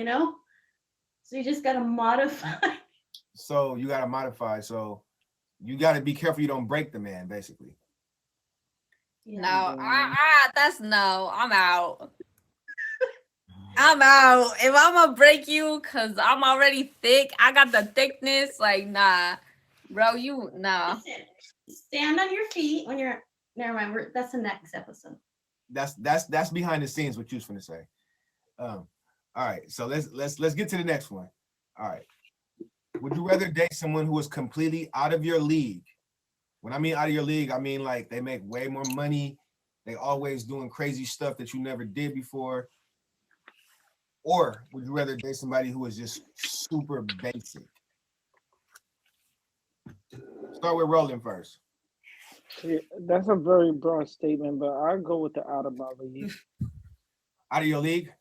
So you just gotta modify. So you gotta modify. So you gotta be careful you don't break the man, basically. Yeah. No, that's no. I'm out. I'm out. If I'm gonna break you, cause I'm already thick, I got the thickness. Like, nah, bro, nah. Listen, stand on your feet when you're. Never mind. That's the next episode. That's behind the scenes. What you was finna say. All right. So let's get to the next one. All right. Would you rather date someone who is completely out of your league? When I mean out of your league, I mean like they make way more money. They always doing crazy stuff that you never did before. Or would you rather date somebody who is just super basic? Start with Roland first. Yeah, that's a very broad statement, but I'll go with the out of my league. Out of your league?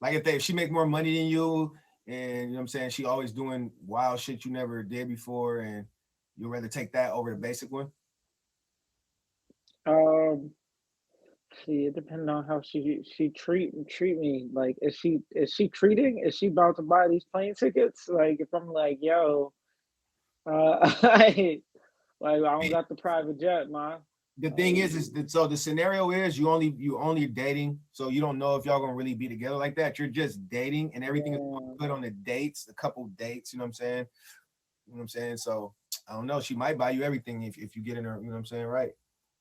Like if she make more money than you, and you know what I'm saying, she always doing wild shit you never did before, and you'd rather take that over the basic one? See, it depends on how she treat me. Like, is she treating? Is she about to buy these plane tickets? Like, if I'm like, yo, I don't got the private jet, man. The thing is that, so the scenario is you only dating, so you don't know if y'all gonna really be together like that. You're just dating, and everything is good on the dates, a couple dates. You know what I'm saying? You know what I'm saying? So I don't know. She might buy you everything if you get in her. You know what I'm saying? Right?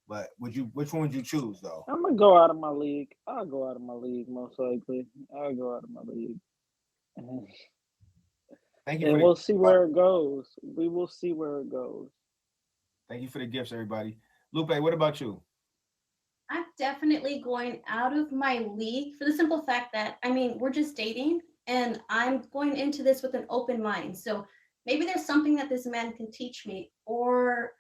But which one would you choose though? I'm gonna go out of my league. I'll go out of my league most likely. I'll go out of my league. Thank you. And we'll see where it goes. We will see where it goes. Thank you for the gifts, everybody. Lupe, what about you? I'm definitely going out of my league for the simple fact that, I mean, we're just dating and I'm going into this with an open mind. So maybe there's something that this man can teach me or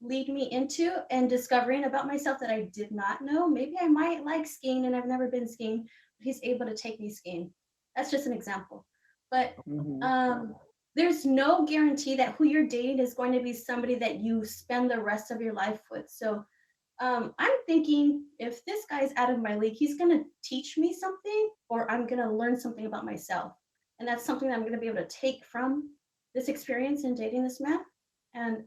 lead me into and discovering about myself that I did not know. Maybe I might like skiing and I've never been skiing, but he's able to take me skiing. That's just an example. But there's no guarantee that who you're dating is going to be somebody that you spend the rest of your life with. So I'm thinking if this guy's out of my league, he's going to teach me something or I'm going to learn something about myself. And that's something that I'm going to be able to take from this experience in dating this man. And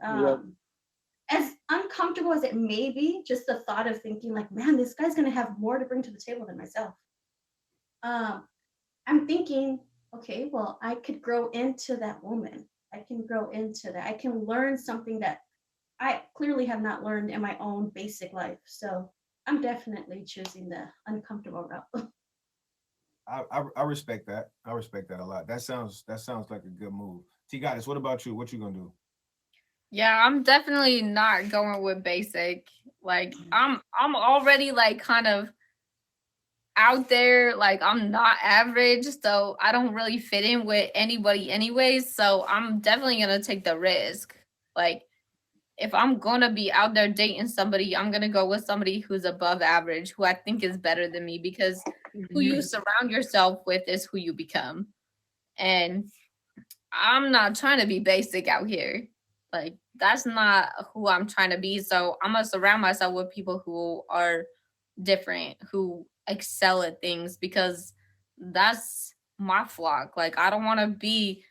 as uncomfortable as it may be, just the thought of thinking like, man, this guy's going to have more to bring to the table than myself. I'm thinking, okay, well, I could grow into that woman. I can grow into that. I can learn something that I clearly have not learned in my own basic life. So I'm definitely choosing the uncomfortable route. I respect that. I respect that a lot. That sounds like a good move. T Goddess, what about you? What you gonna do? Yeah, I'm definitely not going with basic. Like I'm already like kind of out there, like I'm not average, so I don't really fit in with anybody anyways. So I'm definitely gonna take the risk. Like if I'm gonna be out there dating somebody, I'm gonna go with somebody who's above average, who I think is better than me, because who you surround yourself with is who you become. And I'm not trying to be basic out here. Like that's not who I'm trying to be. So I'm gonna surround myself with people who are different, who excel at things, because that's my flock. Like I don't want to be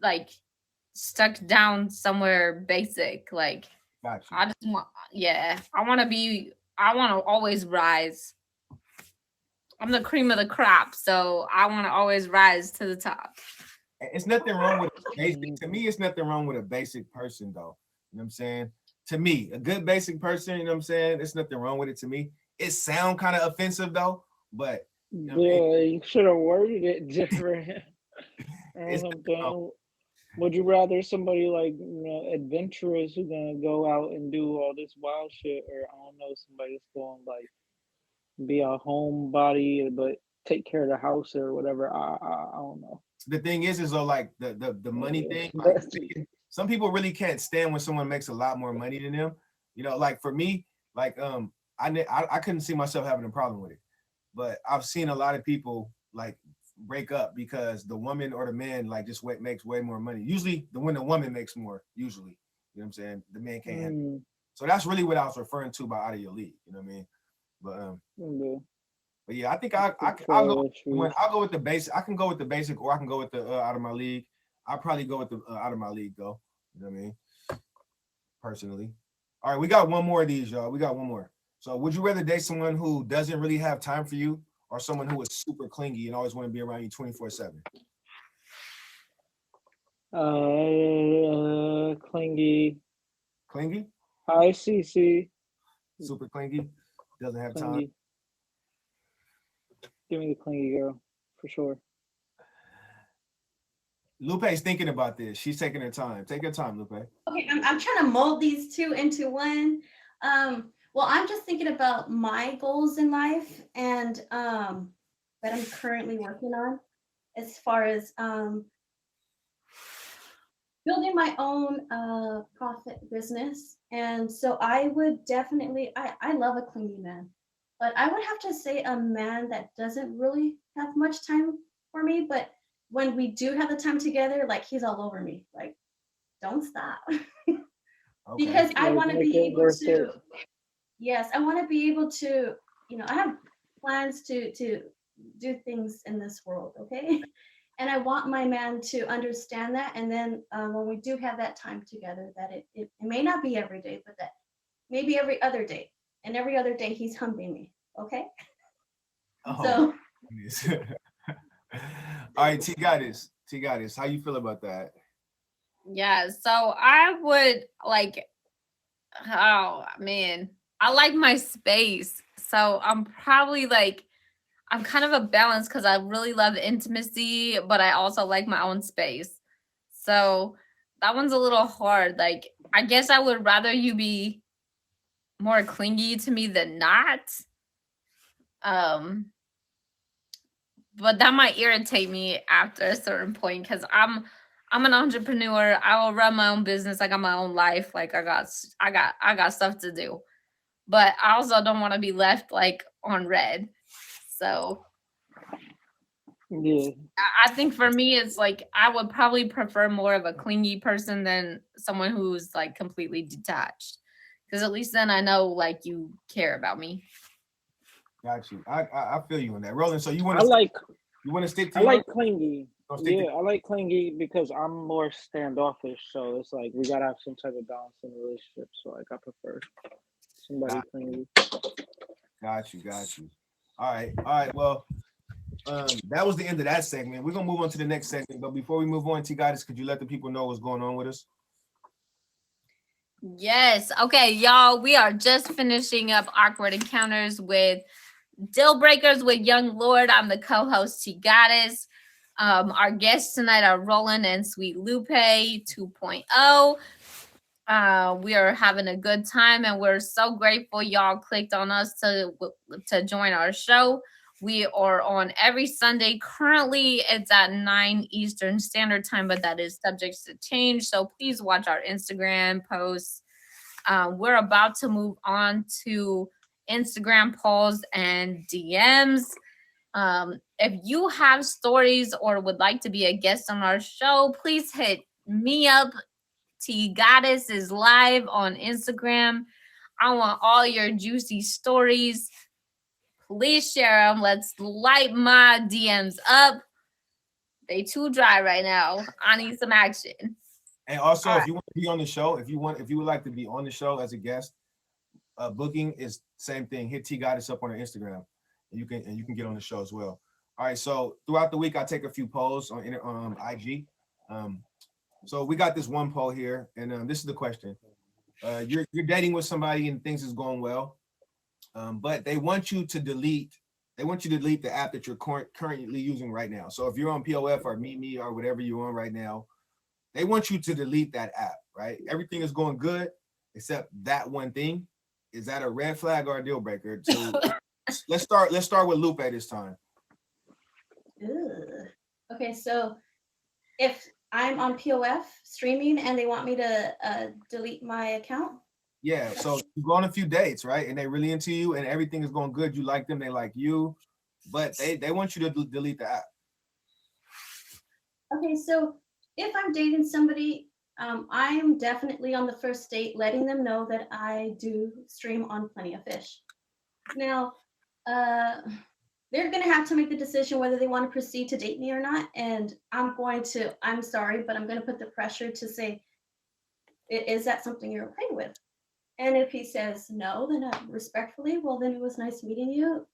like stuck down somewhere basic. Like Gotcha. I just want, I want to always rise. I'm the cream of the crop, so I want to always rise to the top. It's nothing wrong with a basic. To me, it's nothing wrong with a basic person, though. You know what I'm saying? To me, a good basic person, you know what I'm saying? There's nothing wrong with it to me. It sound kind of offensive, though, but you know you should have worded it different. Would you rather somebody like adventurous who's gonna go out and do all this wild shit, or I don't know, somebody that's going like be a homebody but take care of the house or whatever? I don't know. The thing is though, like the money thing, like, some people really can't stand when someone makes a lot more money than them. You know, like for me, like I couldn't see myself having a problem with it, but I've seen a lot of people like break up because the woman or the man like just makes way more money. Usually when the woman makes more, usually, you know what I'm saying, the man can't handle it. So that's really what I was referring to by out of your league. You know what I mean? But yeah, I think I'll go with the basic. I can go with the basic, or I can go with the out of my league. I'll probably go with the out of my league though. You know what I mean? Personally. All right, we got one more of these, y'all. We got one more. So would you rather date someone who doesn't really have time for you or someone who is super clingy and always want to be around you 24/7? Clingy. Clingy? Hi, CC. Super clingy? Doesn't have time? Clingy. Give me the clingy girl, for sure. Lupe's thinking about this. She's taking her time. Take your time, Lupe. Okay, I'm trying to mold these two into one. Well, I'm just thinking about my goals in life and that I'm currently working on as far as building my own profit business. And so I would definitely, I love a clingy man, but I would have to say a man that doesn't really have much time for me, but when we do have the time together, like he's all over me, like don't stop. Okay. Because I Like, want to make be it able worth to, it. yes, I want to be able to, I have plans to do things in this world, okay? And I want my man to understand that. And then when we do have that time together, that it may not be every day, but that maybe every other day. And every other day he's humping me, okay? Oh, So goodness. All right, T Goddess. T Goddess, how you feel about that? Yeah, so I would like, oh man, I like my space. So I'm probably like, I'm kind of a balance because I really love intimacy, but I also like my own space. So that one's a little hard. Like, I guess I would rather you be more clingy to me than not. But that might irritate me after a certain point because I'm an entrepreneur. I will run my own business. I got my own life. Like I got stuff to do. But I also don't want to be left like on red. So Yeah. I think for me, it's like I would probably prefer more of a clingy person than someone who's like completely detached. Because at least then I know like you care about me. Got you. I feel you on that. Roland, so you want I to like stick to I your like clingy. Don't stick to- Yeah, I like clingy because I'm more standoffish. So it's like we gotta have some type of balance in the relationship. So like I prefer somebody clingy. Got you. All right. Well, that was the end of that segment. We're gonna move on to the next segment. But before we move on, T Goddess, could you let the people know what's going on with us? Yes. Okay, y'all. We are just finishing up Awkward Encounters with Dealbreakers with Young Lord. I'm the co-host, T Goddess. Our guests tonight are Roland and Sweet Lupe 2.0. We are having a good time, and we're so grateful y'all clicked on us to join our show. We are on every Sunday. Currently, it's at 9 Eastern Standard Time, but that is subject to change. So please watch our Instagram posts. We're about to move on to Instagram polls and DMs. If you have stories or would like to be a guest on our show, please hit me up. T Goddess is live on Instagram. I want all your juicy stories. Please share them. Let's light my DMs up. They too dry right now. I need some action. And also, All if you want to be on the show, if you would like to be on the show as a guest, booking is same thing. Hit T Goddess up on her Instagram, and you can get on the show as well. All right. So throughout the week, I take a few polls on IG. So we got this one poll here, and this is the question: you're dating with somebody and things is going well, but they want you to delete. They want you to delete the app that you're currently using right now. So if you're on POF or Meet Me or whatever you're on right now, they want you to delete that app. Right? Everything is going good except that one thing. Is that a red flag or a deal breaker? So let's start with Lupe this time. ugh. Okay, so if I'm on POF streaming and they want me to delete my account. Yeah, so you go on a few dates, right? And they really into you and everything is going good. You like them, they like you, but they want you to delete the app. Okay, so if I'm dating somebody, I'm definitely on the first date letting them know that I do stream on Plenty of Fish. Now, they're going to have to make the decision whether they want to proceed to date me or not. And I'm sorry, but I'm going to put the pressure to say, is that something you're okay with? And if he says no, then respectfully, well, then it was nice meeting you.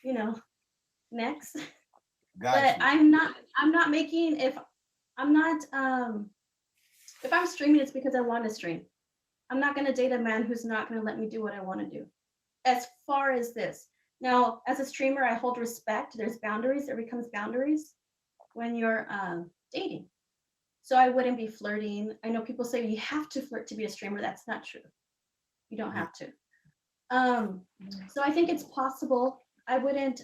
You know, next. But I'm not making if I'm not if I'm streaming, it's because I want to stream. I'm not going to date a man who's not going to let me do what I want to do. As far as this. Now, as a streamer, I hold respect. There's boundaries. There becomes boundaries when you're dating. So I wouldn't be flirting. I know people say you have to flirt to be a streamer. That's not true. You don't have to. So I think it's possible. I wouldn't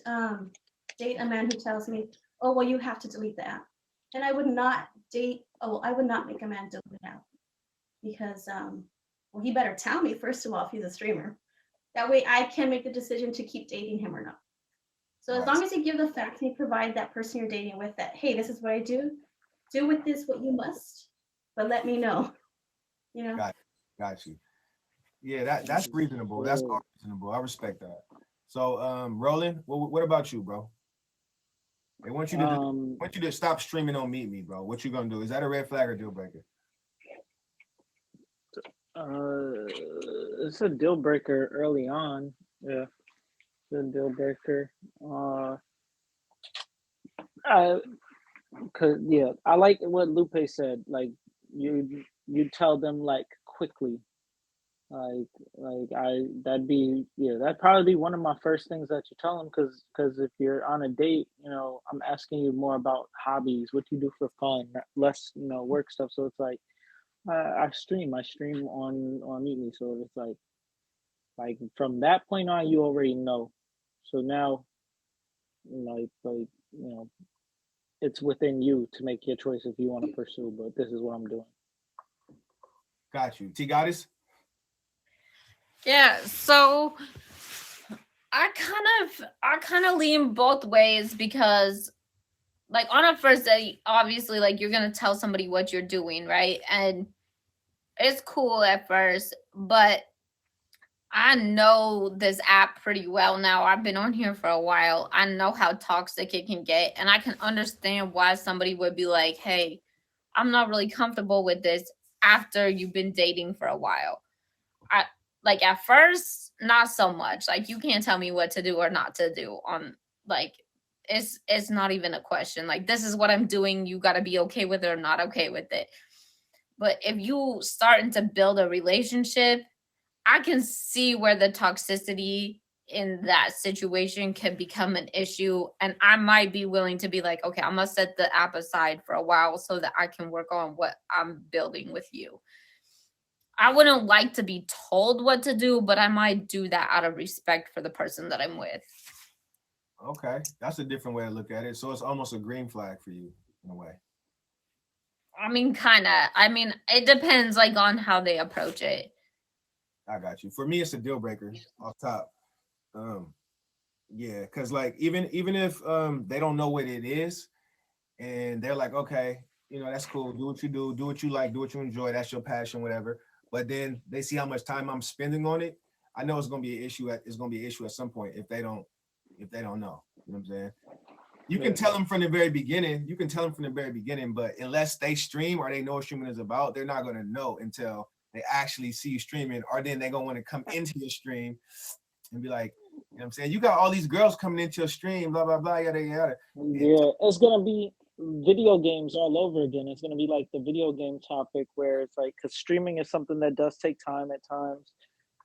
date a man who tells me, oh, well, you have to delete the app. And I would not I would not make a man delete the app because, well, he better tell me, first of all, if he's a streamer. That way I can make the decision to keep dating him or not. So as long as you give the facts and you provide that person you're dating with that, hey, this is what I do. Do with this what you must, but let me know. You know? Got you. Yeah, that's reasonable. That's all reasonable. I respect that. So, Roland, what about you, bro? They want you to stop streaming on Meet Me, bro. What you gonna do? Is that a red flag or deal breaker? It's a deal breaker early on. Yeah, it's a deal breaker. I like what Lupe said. Like you tell them like quickly. That'd probably be one of my first things that you tell them, because if you're on a date, I'm asking you more about hobbies, what you do for fun, less work stuff. So it's like I stream on Meet Me, so it's like from that point on you already know. So now it's within you to make your choice if you want to pursue, but this is what I'm doing. Got you. T Goddess? Yeah, so I kind of lean both ways because like on a first date, obviously like you're going to tell somebody what you're doing, right? And it's cool at first, but I know this app pretty well now. I've been on here for a while. I know how toxic it can get, and I can understand why somebody would be like, "Hey, I'm not really comfortable with this," after you've been dating for a while. Like at first, not so much. Like you can't tell me what to do or not to do on like it's not even a question. Like this is what I'm doing. You got to be okay with it or not okay with it. But if you starting to build a relationship, I can see where the toxicity in that situation can become an issue. And I might be willing to be like, okay, I'm going to set the app aside for a while so that I can work on what I'm building with you. I wouldn't like to be told what to do, but I might do that out of respect for the person that I'm with. Okay, that's a different way to look at it. So it's almost a green flag for you in a way. I mean, kind of. I mean, it depends like on how they approach it. I got you. For me, it's a deal breaker off top. Yeah, because like even if they don't know what it is, and they're like, okay, that's cool. Do what you do what you like, do what you enjoy. That's your passion, whatever. But then they see how much time I'm spending on it. I know it's gonna be an issue. It's gonna be an issue at some point if they don't know. You know what I'm saying? You can tell them from the very beginning. But unless they stream or they know what streaming is about, they're not gonna know until they actually see you streaming, or then they're gonna want to come into your stream and be like, what I'm saying? You got all these girls coming into your stream, blah, blah, blah, yada, yada. Yeah, it's gonna be video games all over again. It's gonna be like the video game topic where it's like, because streaming is something that does take time at times.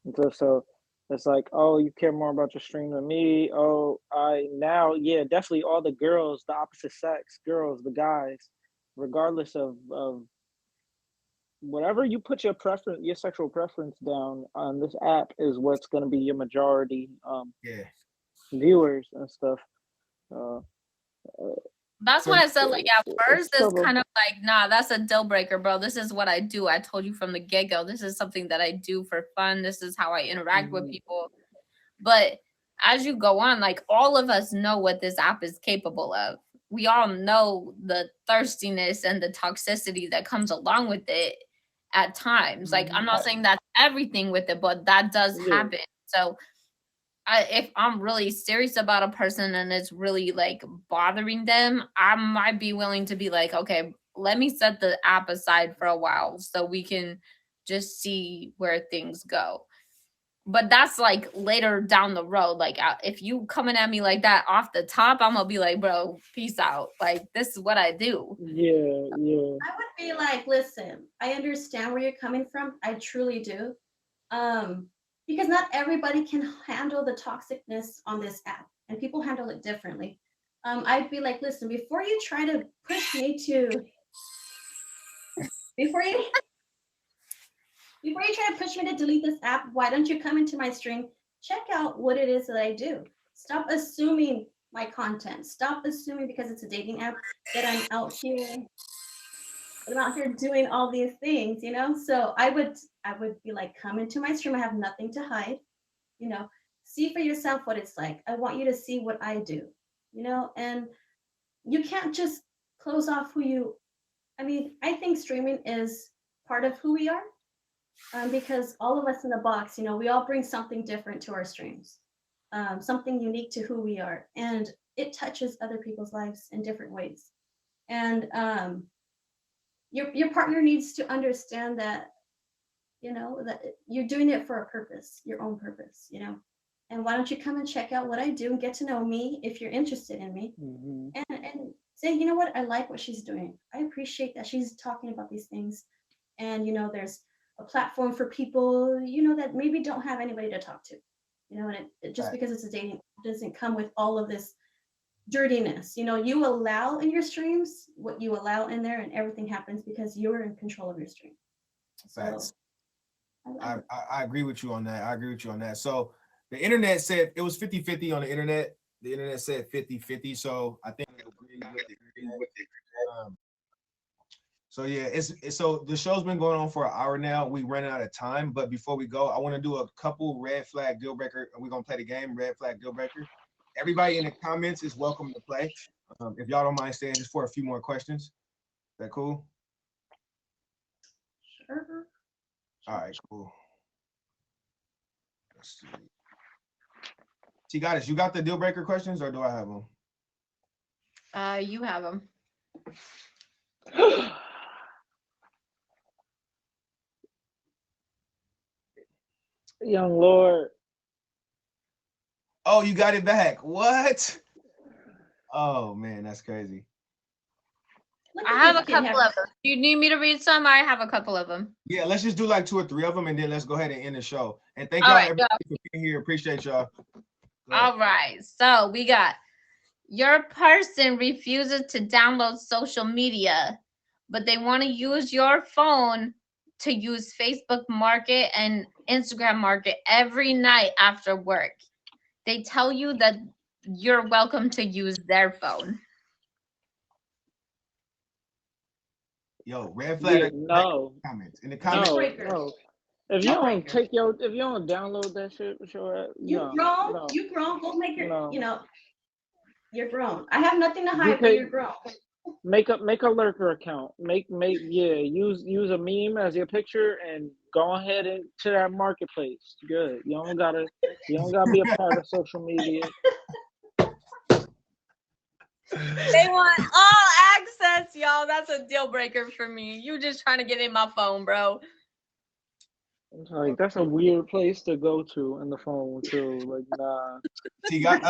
And so it's like, oh, you care more about your stream than me. Oh, definitely all the girls, the opposite sex, girls, the guys, regardless of whatever you put your sexual preference down on this app is what's going to be your majority viewers and stuff. That's why I said like at first it's kind of like, nah, that's a deal breaker, bro. This is what I do. I told you from the get-go. This is something that I do for fun. This is how I interact with people. But as you go on, like all of us know what this app is capable of. We all know the thirstiness and the toxicity that comes along with it at times. Like I'm not saying that's everything with it, but that does happen. So if I'm really serious about a person and it's really like bothering them, I might be willing to be like, okay, let me set the app aside for a while so we can just see where things go. But that's like later down the road. Like if you coming at me like that off the top, I'm gonna be like, bro, peace out. Like this is what I do. Yeah. I would be like, listen, I understand where you're coming from. I truly do. Because not everybody can handle the toxicness on this app, and people handle it differently. I'd be like, listen, before you try to push me to, before you try to push me to delete this app, why don't you come into my stream, check out what it is that I do. Stop assuming my content. Stop assuming because it's a dating app that I'm out here doing all these things, you know? So I would be like, come into my stream. I have nothing to hide, you know, see for yourself what it's like. I want you to see what I do, you know, and you can't just close off who you, I mean, I think streaming is part of who we are. Because all of us in the box, you know, we all bring something different to our streams, something unique to who we are, and it touches other people's lives in different ways. And your partner needs to understand that, you know, that you're doing it for a purpose, your own purpose, you know. And why don't you come and check out what I do and get to know me if you're interested in me, and say, you know what, I like what she's doing. I appreciate that she's talking about these things, and you know, there's a platform for people, you know, that maybe don't have anybody to talk to, you know, and it just because it's a dating doesn't come with all of this dirtiness. You know, you allow in your streams what you allow in there, and everything happens because you're in control of your stream. Facts. So, I agree with you on that. I agree with you on that. So the internet said it was 50-50 on the internet. The internet said 50-50. So I think I agree with it. So yeah, it's so the show's been going on for an hour now. We ran out of time, but before we go, I want to do a couple red flag deal breaker. We're gonna play the game red flag deal breaker. Everybody in the comments is welcome to play. If y'all don't mind staying just for a few more questions. Is that cool? Sure. All right, cool. Let's see. She got us. You got the deal breaker questions, or do I have them? You have them. Young Lord. Oh, you got it back. What? Oh man, that's crazy. I have a couple of them. Do you need me to read some? I have a couple of them. Yeah, let's just do like 2 or 3 of them, and then let's go ahead and end the show. And thank y'all everybody for being here. Appreciate y'all. All right. So we got, your person refuses to download social media, but they want to use your phone to use Facebook Market and Instagram Market every night after work. They tell you that you're welcome to use their phone. Yo, red flag. Yeah, no. Comments in the comments. No. If you don't download that shit, sure. You grown. Go make your, you know, you're grown. I have nothing to hide, but you're grown. Make a lurker account. Use a meme as your picture and go ahead into that marketplace. Good. You don't gotta be a part of social media. They want all access, y'all. That's a deal breaker for me. You just trying to get in my phone, bro. Like, that's a weird place to go to in the phone too. Like, nah. See, got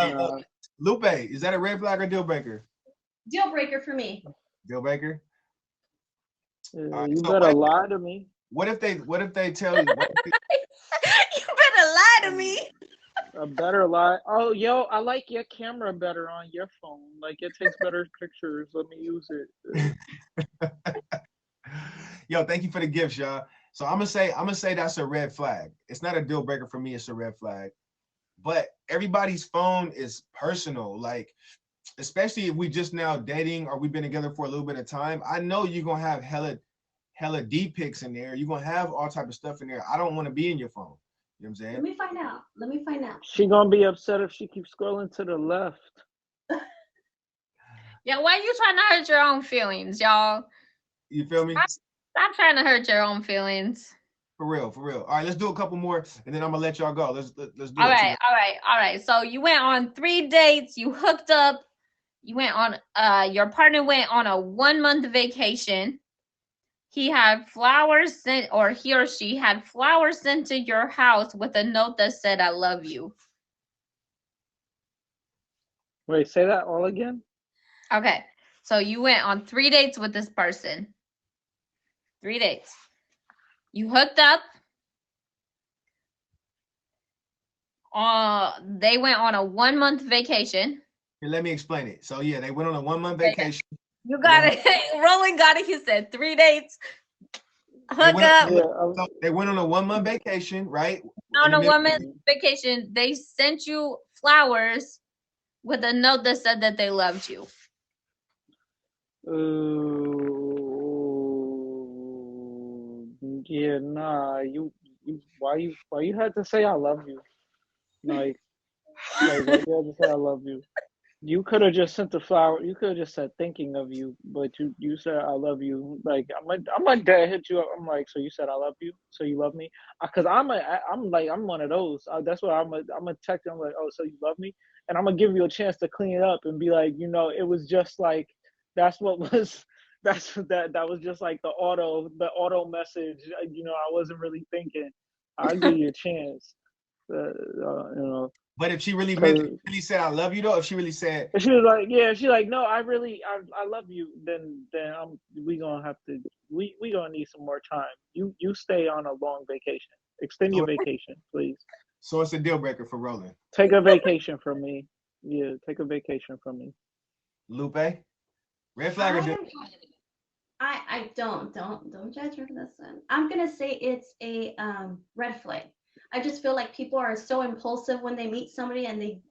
Lupe, is that a red flag or deal breaker? Deal breaker for me. Deal breaker. Yeah, you better lie to me. What if they tell you? You better lie to me. A better lie. Oh, yo, I like your camera better on your phone. Like, it takes better pictures. Let me use it. Yo, thank you for the gifts, y'all. So I'm gonna say that's a red flag. It's not a deal breaker for me. It's a red flag. But everybody's phone is personal. Like, especially if we just now dating or we've been together for a little bit of time. I know you're gonna have hella D pics in there. You're gonna have all type of stuff in there. I don't want to be in your phone. You know what I'm saying? Let me find out. She gonna be upset if she keeps scrolling to the left. Yeah, why you trying to hurt your own feelings, y'all? You feel me? Stop trying to hurt your own feelings. For real. All right, let's do a couple more, and then I'm gonna let y'all go. Let's do it. All right. So you went on 3 dates. You hooked up. You went on. Your partner went on a 1-month vacation. he had flowers sent, or he or she had flowers sent to your house with a note that said, I love you. Wait, say that all again? Okay. So you went on 3 dates with this person. 3 dates. You hooked up. They went on a 1-month vacation. Here, let me explain it. So yeah, they went on a 1-month vacation. You got it. Roland got it. He said 3 dates. Hook up. So they went on a 1-month vacation, right? On a 1-month vacation, they sent you flowers with a note that said that they loved you. Yeah, nah. Why you had to say I love you? Like why you had to say I love you? You could have just sent the flower. You could have just said thinking of you, but you said I love you. Like I'm dead hit you up. I'm like, so you said I love you, so you love me? Cause I'm one of those. That's what I'm a text. I'm like, oh, so you love me, and I'm gonna give you a chance to clean it up and be like, it was just like that's what was. That was just like the auto message. I wasn't really thinking. I'll give you a chance. But if she really meant it, really said I love you though, if she really said, she was like, yeah, she's like, no, I love you. Then we gonna need some more time. You stay on a long vacation. Extend your vacation, please. So it's a deal breaker for Roland. Take a vacation from me. Yeah, take a vacation from me. Lupe, red flag or deal? I don't judge me for this one. I'm gonna say it's a red flag. I just feel like people are so impulsive when they meet somebody and they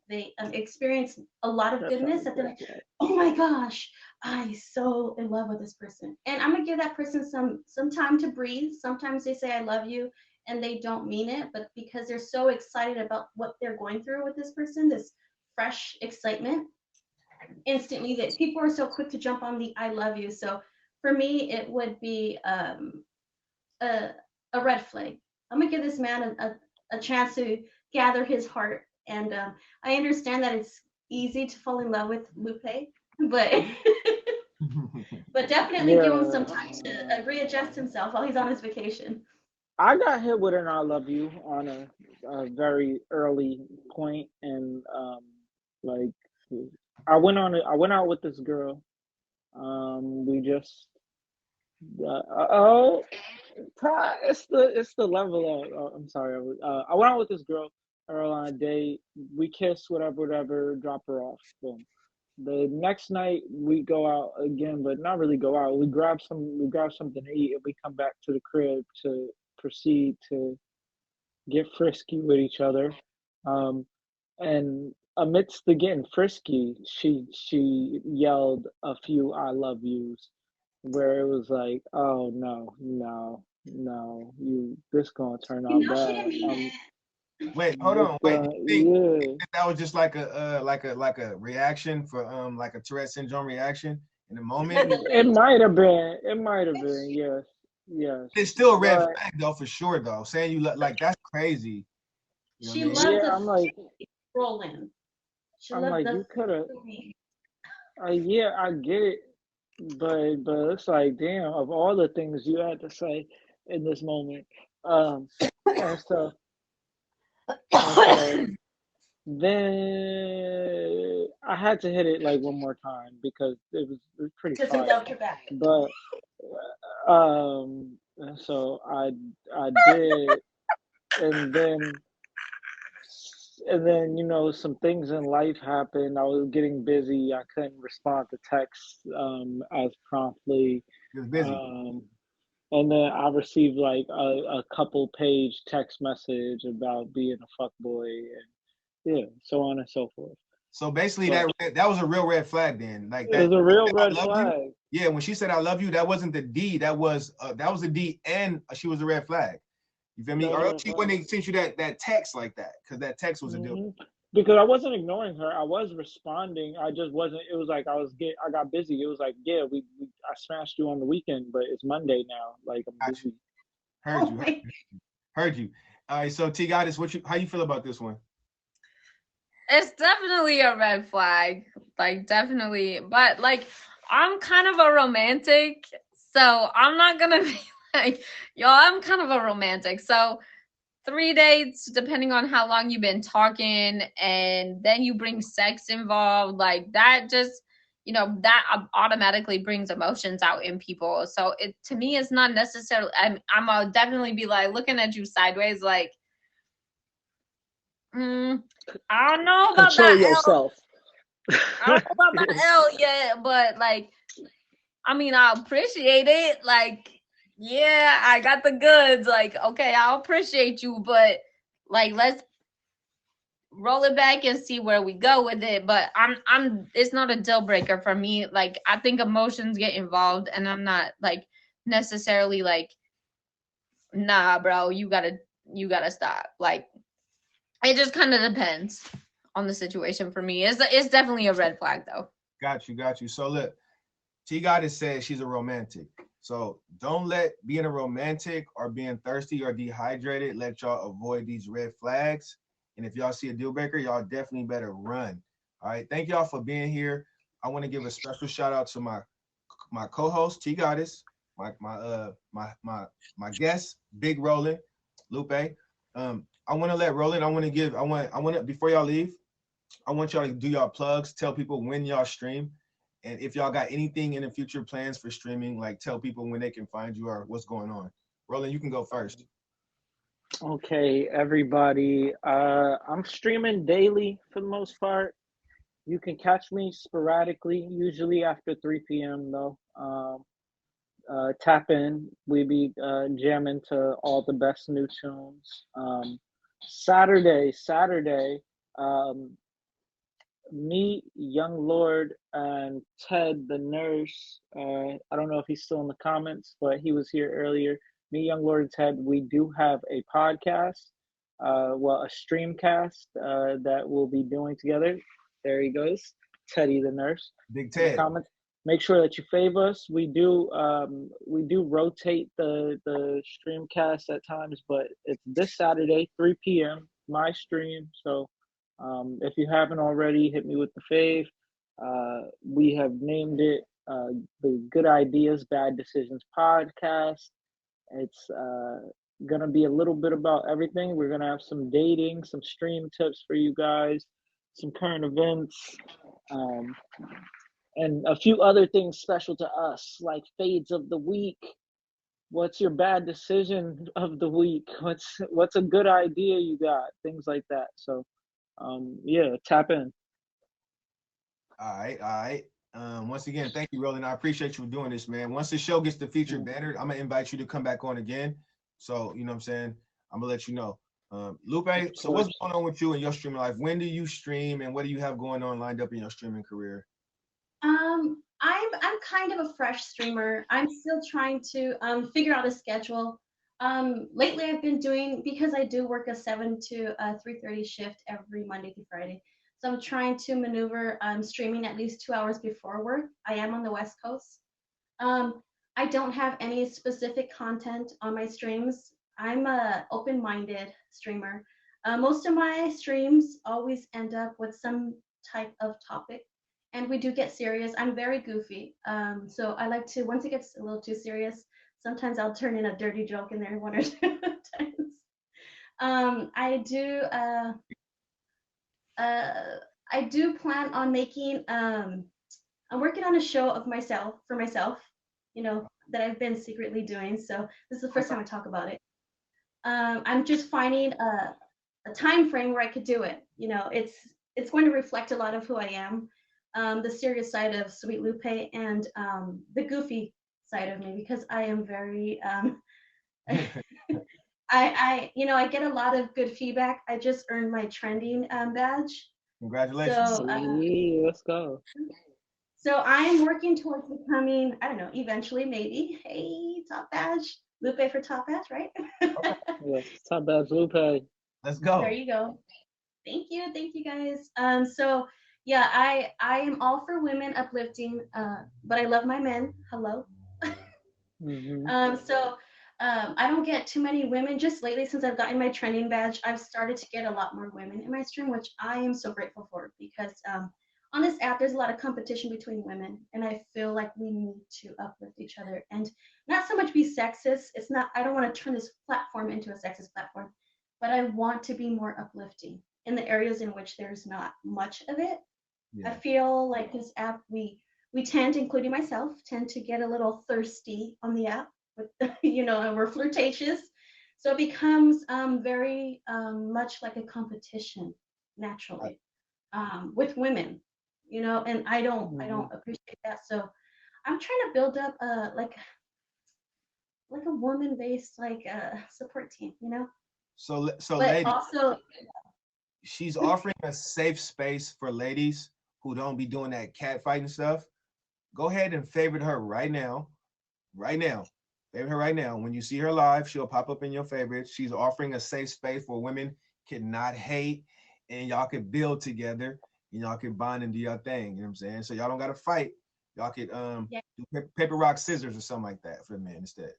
experience a lot of goodness that they're like, oh my gosh, I'm so in love with this person. And I'm gonna give that person some time to breathe. Sometimes they say I love you and they don't mean it, but because they're so excited about what they're going through with this person, this fresh excitement, instantly that people are so quick to jump on the I love you. So for me, it would be a red flag. I'm gonna give this man a chance to gather his heart. And I understand that it's easy to fall in love with Lupe, but but definitely give him some time to readjust himself while he's on his vacation. I got hit with an I love you on a very early point, and like I went out with this girl. We just it's the level of I'm sorry. I went out with this girl early on a date. We kissed, whatever. Drop her off. Boom. The next night we go out again, but not really go out. We grab something to eat, and we come back to the crib to proceed to get frisky with each other. And amidst the getting frisky, she yelled a few "I love yous," where it was like, "Oh no, this gonna turn out bad." Wait, hold on. Wait, yeah. that was just like a reaction for like a Tourette syndrome reaction in the moment? It might have been. Yes. It's still a red flag though, for sure though. Saying you like that's crazy. She loved I'm like Roland. I'm like, you could have. Yeah, I get it, but it's like, damn, of all the things you had to say in this moment, and so then I had to hit it like one more time because it was pretty fire. Because he loved her back. But so I did, and then some things in life happened. I was getting busy. I couldn't respond to texts as promptly. You're busy. And then I received like a couple page text message about being a fuckboy, and so on and so forth. So basically, that was a real red flag then. Like that was a real red flag. Yeah, when she said I love you, that wasn't the D. That was the D, and she was a red flag. You feel me? Or else she wouldn't have sent you that text like that, because that text was a deal. Because I wasn't ignoring her. I was responding. I just wasn't. It was like I got busy. It was like, yeah, I smashed you on the weekend, but it's Monday now. Like I'm busy. Heard you. All right, so T Goddess, how you feel about this one? It's definitely a red flag. Like definitely, but like I'm kind of a romantic, So I'm not gonna be like, y'all, I'm kind of a romantic. So 3 dates, depending on how long you've been talking, and then you bring sex involved, like that just, that automatically brings emotions out in people. So it, to me, it's not necessarily, I'm definitely be like looking at you sideways, like, I don't know about Control that L. yourself. I don't know about that L yet, but like, I mean, I appreciate it. Like, yeah, I got the goods. Like, okay, I'll appreciate you, but like, let's roll it back and see where we go with it. But it's not a deal breaker for me. Like, I think emotions get involved, and I'm not like necessarily like, nah, bro, you gotta stop. Like, it just kind of depends on the situation for me. It's definitely a red flag though. Got you. So look, T Goddess says she's a romantic. So don't let being a romantic or being thirsty or dehydrated let y'all avoid these red flags. And if y'all see a deal breaker, y'all definitely better run. All right. Thank y'all for being here. I want to give a special shout out to my co-host T Goddess, my guest Big Roland Lupe. I want to let Roland. I want to before y'all leave. I want y'all to do y'all plugs. Tell people when y'all stream. And if y'all got anything in the future plans for streaming, like tell people when they can find you or what's going on. Roland, you can go first. Okay, everybody. I'm streaming daily for the most part. You can catch me sporadically, usually after 3 p.m. though. Tap in. We be jamming to all the best new tunes. Saturday. Me, Young Lord, and Ted the nurse. I don't know if he's still in the comments, but he was here earlier. Me, Young Lord, and Ted. We do have a podcast, a streamcast that we'll be doing together. There he goes, Teddy the nurse. Big In the Ted. comments. Make sure that you favor us. We do rotate the streamcast at times, but it's this Saturday, 3 p.m. my stream. So if you haven't already, hit me with the fave. We have named it the Good Ideas, Bad Decisions podcast. It's gonna be a little bit about everything. We're gonna have some dating, some stream tips for you guys, some current events, and a few other things special to us, like fades of the week. What's your bad decision of the week? What's a good idea you got? Things like that. So yeah, tap in. All right. Once again, thank you, Roland. I appreciate you doing this, man. Once the show gets the feature better, I'm gonna invite you to come back on again. So you know what I'm saying? I'm gonna let you know. Lupe, so what's going on with you in your streaming life? When do you stream and what do you have going on lined up in your streaming career? I'm kind of a fresh streamer. I'm still trying to figure out a schedule. Lately I've been doing, because I do work a 7 to 3:30 shift every Monday through Friday. So I'm trying to maneuver streaming at least 2 hours before work. I am on the West Coast. I don't have any specific content on my streams. I'm a open-minded streamer. Most of my streams always end up with some type of topic, and we do get serious. I'm very goofy, so I like to, once it gets a little too serious, sometimes I'll turn in a dirty joke in there 1 or 2 times. I do plan on making. I'm working on a show of myself for myself, that I've been secretly doing. So this is the first time I talk about it. I'm just finding a time frame where I could do it. It's going to reflect a lot of who I am, the serious side of Sweet Lupe, and the goofy side of me, because I am very I get a lot of good feedback. I just earned my trending badge. Congratulations. So let's go. So I'm working towards becoming, I don't know, eventually maybe, hey, top badge, Lupe for top badge, right? Yes, top badge Lupe. Let's go. There you go. Thank you guys. So yeah, I am all for women uplifting, but I love my men. Hello. So I don't get too many women. Just lately, since I've gotten my trending badge, I've started to get a lot more women in my stream, which I am so grateful for, because on this app, there's a lot of competition between women, and I feel like we need to uplift each other and not so much be sexist. It's not, I don't want to turn this platform into a sexist platform, but I want to be more uplifting in the areas in which there's not much of it. I Yeah. feel like this app, we tend, including myself, tend to get a little thirsty on the app, with, and we're flirtatious. So it becomes very much like a competition naturally with women, and I don't appreciate that. So I'm trying to build up like a woman-based support team, So but ladies, also she's offering a safe space for ladies who don't be doing that catfighting stuff. Go ahead and favorite her right now. Right now. Favorite her right now. When you see her live, she'll pop up in your favorites. She's offering a safe space where women cannot hate and y'all can build together and y'all can bond and do your thing. You know what I'm saying? So y'all don't gotta fight. Y'all could do paper, rock, scissors or something like that for the men instead.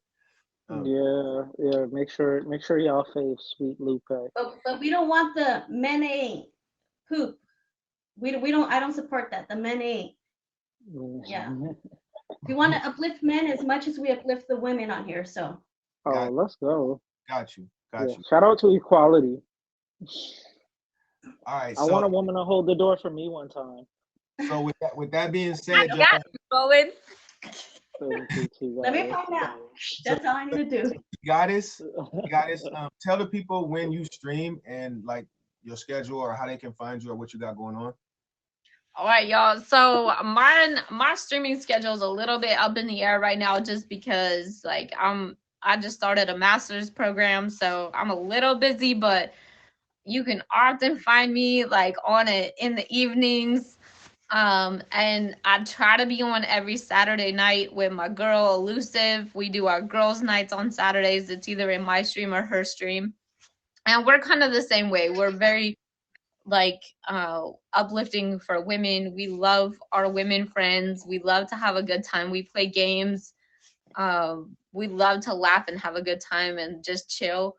Yeah. Make sure y'all fave Sweet Lupe. but we don't want the men ain't poop. We don't, I don't support that. The men ain't. Yeah. We want to uplift men as much as we uplift the women on here. So Let's go. Got you. Shout out to equality. All right. I want a woman to hold the door for me one time. So with that being said, I got you, Bowen. Let me find out. That's all I need to do. Goddess, tell the people when you stream and like your schedule or how they can find you or what you got going on. All right, y'all. So my streaming schedule is a little bit up in the air right now, just because I just started a master's program, so I'm a little busy. But you can often find me on it in the evenings. And I try to be on every Saturday night with my girl Elusive. We do our girls' nights on Saturdays. It's either in my stream or her stream, and we're kind of the same way. We're very uplifting for women. We love our women friends. We love to have a good time. We play games. We love to laugh and have a good time and just chill.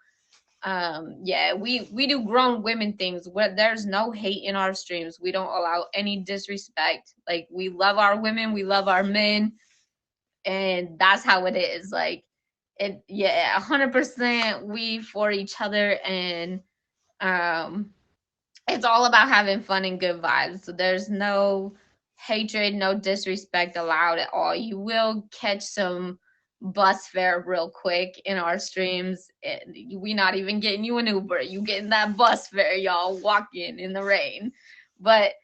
We do grown women things where there's no hate in our streams. We don't allow any disrespect. We love our women, we love our men, and that's how it is. 100% we for each other, and it's all about having fun and good vibes. So there's no hatred, no disrespect allowed at all. You will catch some bus fare real quick in our streams. We not even getting you an Uber. You getting that bus fare, y'all, walking in the rain. But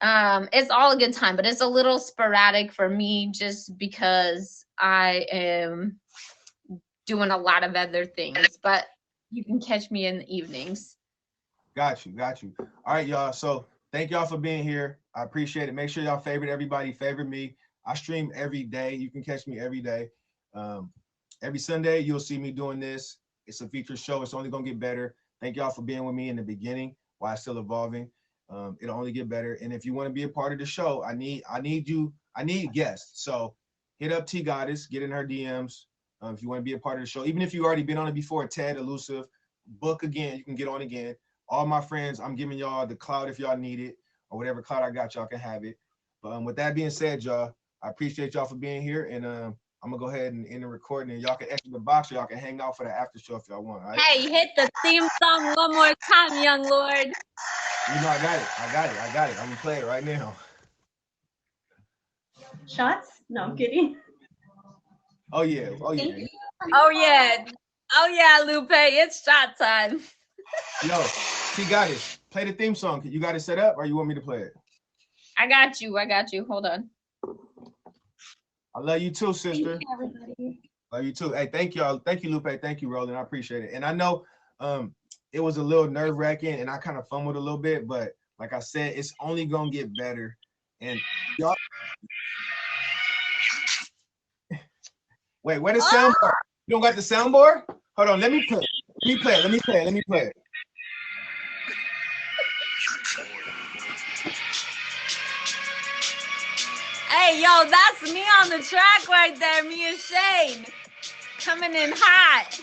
it's all a good time. But it's a little sporadic for me just because I am doing a lot of other things. But you can catch me in the evenings. Got you. All right, y'all. So thank y'all for being here. I appreciate it. Make sure y'all favorite everybody. Favorite me. I stream every day. You can catch me every day. Every Sunday, you'll see me doing this. It's a feature show. It's only gonna get better. Thank y'all for being with me in the beginning while it's still evolving. It'll only get better. And if you want to be a part of the show, I need guests. So hit up T Goddess, get in her DMs. If you want to be a part of the show, even if you already been on it before, Ted, Elusive, book again. You can get on again. All my friends, I'm giving y'all the clout if y'all need it, or whatever clout I got, y'all can have it. But with that being said, y'all, I appreciate y'all for being here, and I'm gonna go ahead and end the recording, and y'all can exit the box, or y'all can hang out for the after show if y'all want. All right? Hey, hit the theme song one more time, young lord. I got it. I'm gonna play it right now. Shots? No, I'm kidding. Oh yeah. Oh yeah, Lupe, it's shot time. Yo, T Goddess, play the theme song. You got it set up, or you want me to play it? I got you. Hold on. I love you too, sister. Thank you, everybody. Love you too. Hey, thank y'all. Thank you, Lupe. Thank you, Roland. I appreciate it. And I know it was a little nerve-wracking, and I kind of fumbled a little bit, but like I said, it's only gonna get better. And y'all, wait, where the soundboard? You don't got the soundboard? Hold on, let me play it. Hey, yo, that's me on the track right there. Me and Shane coming in hot.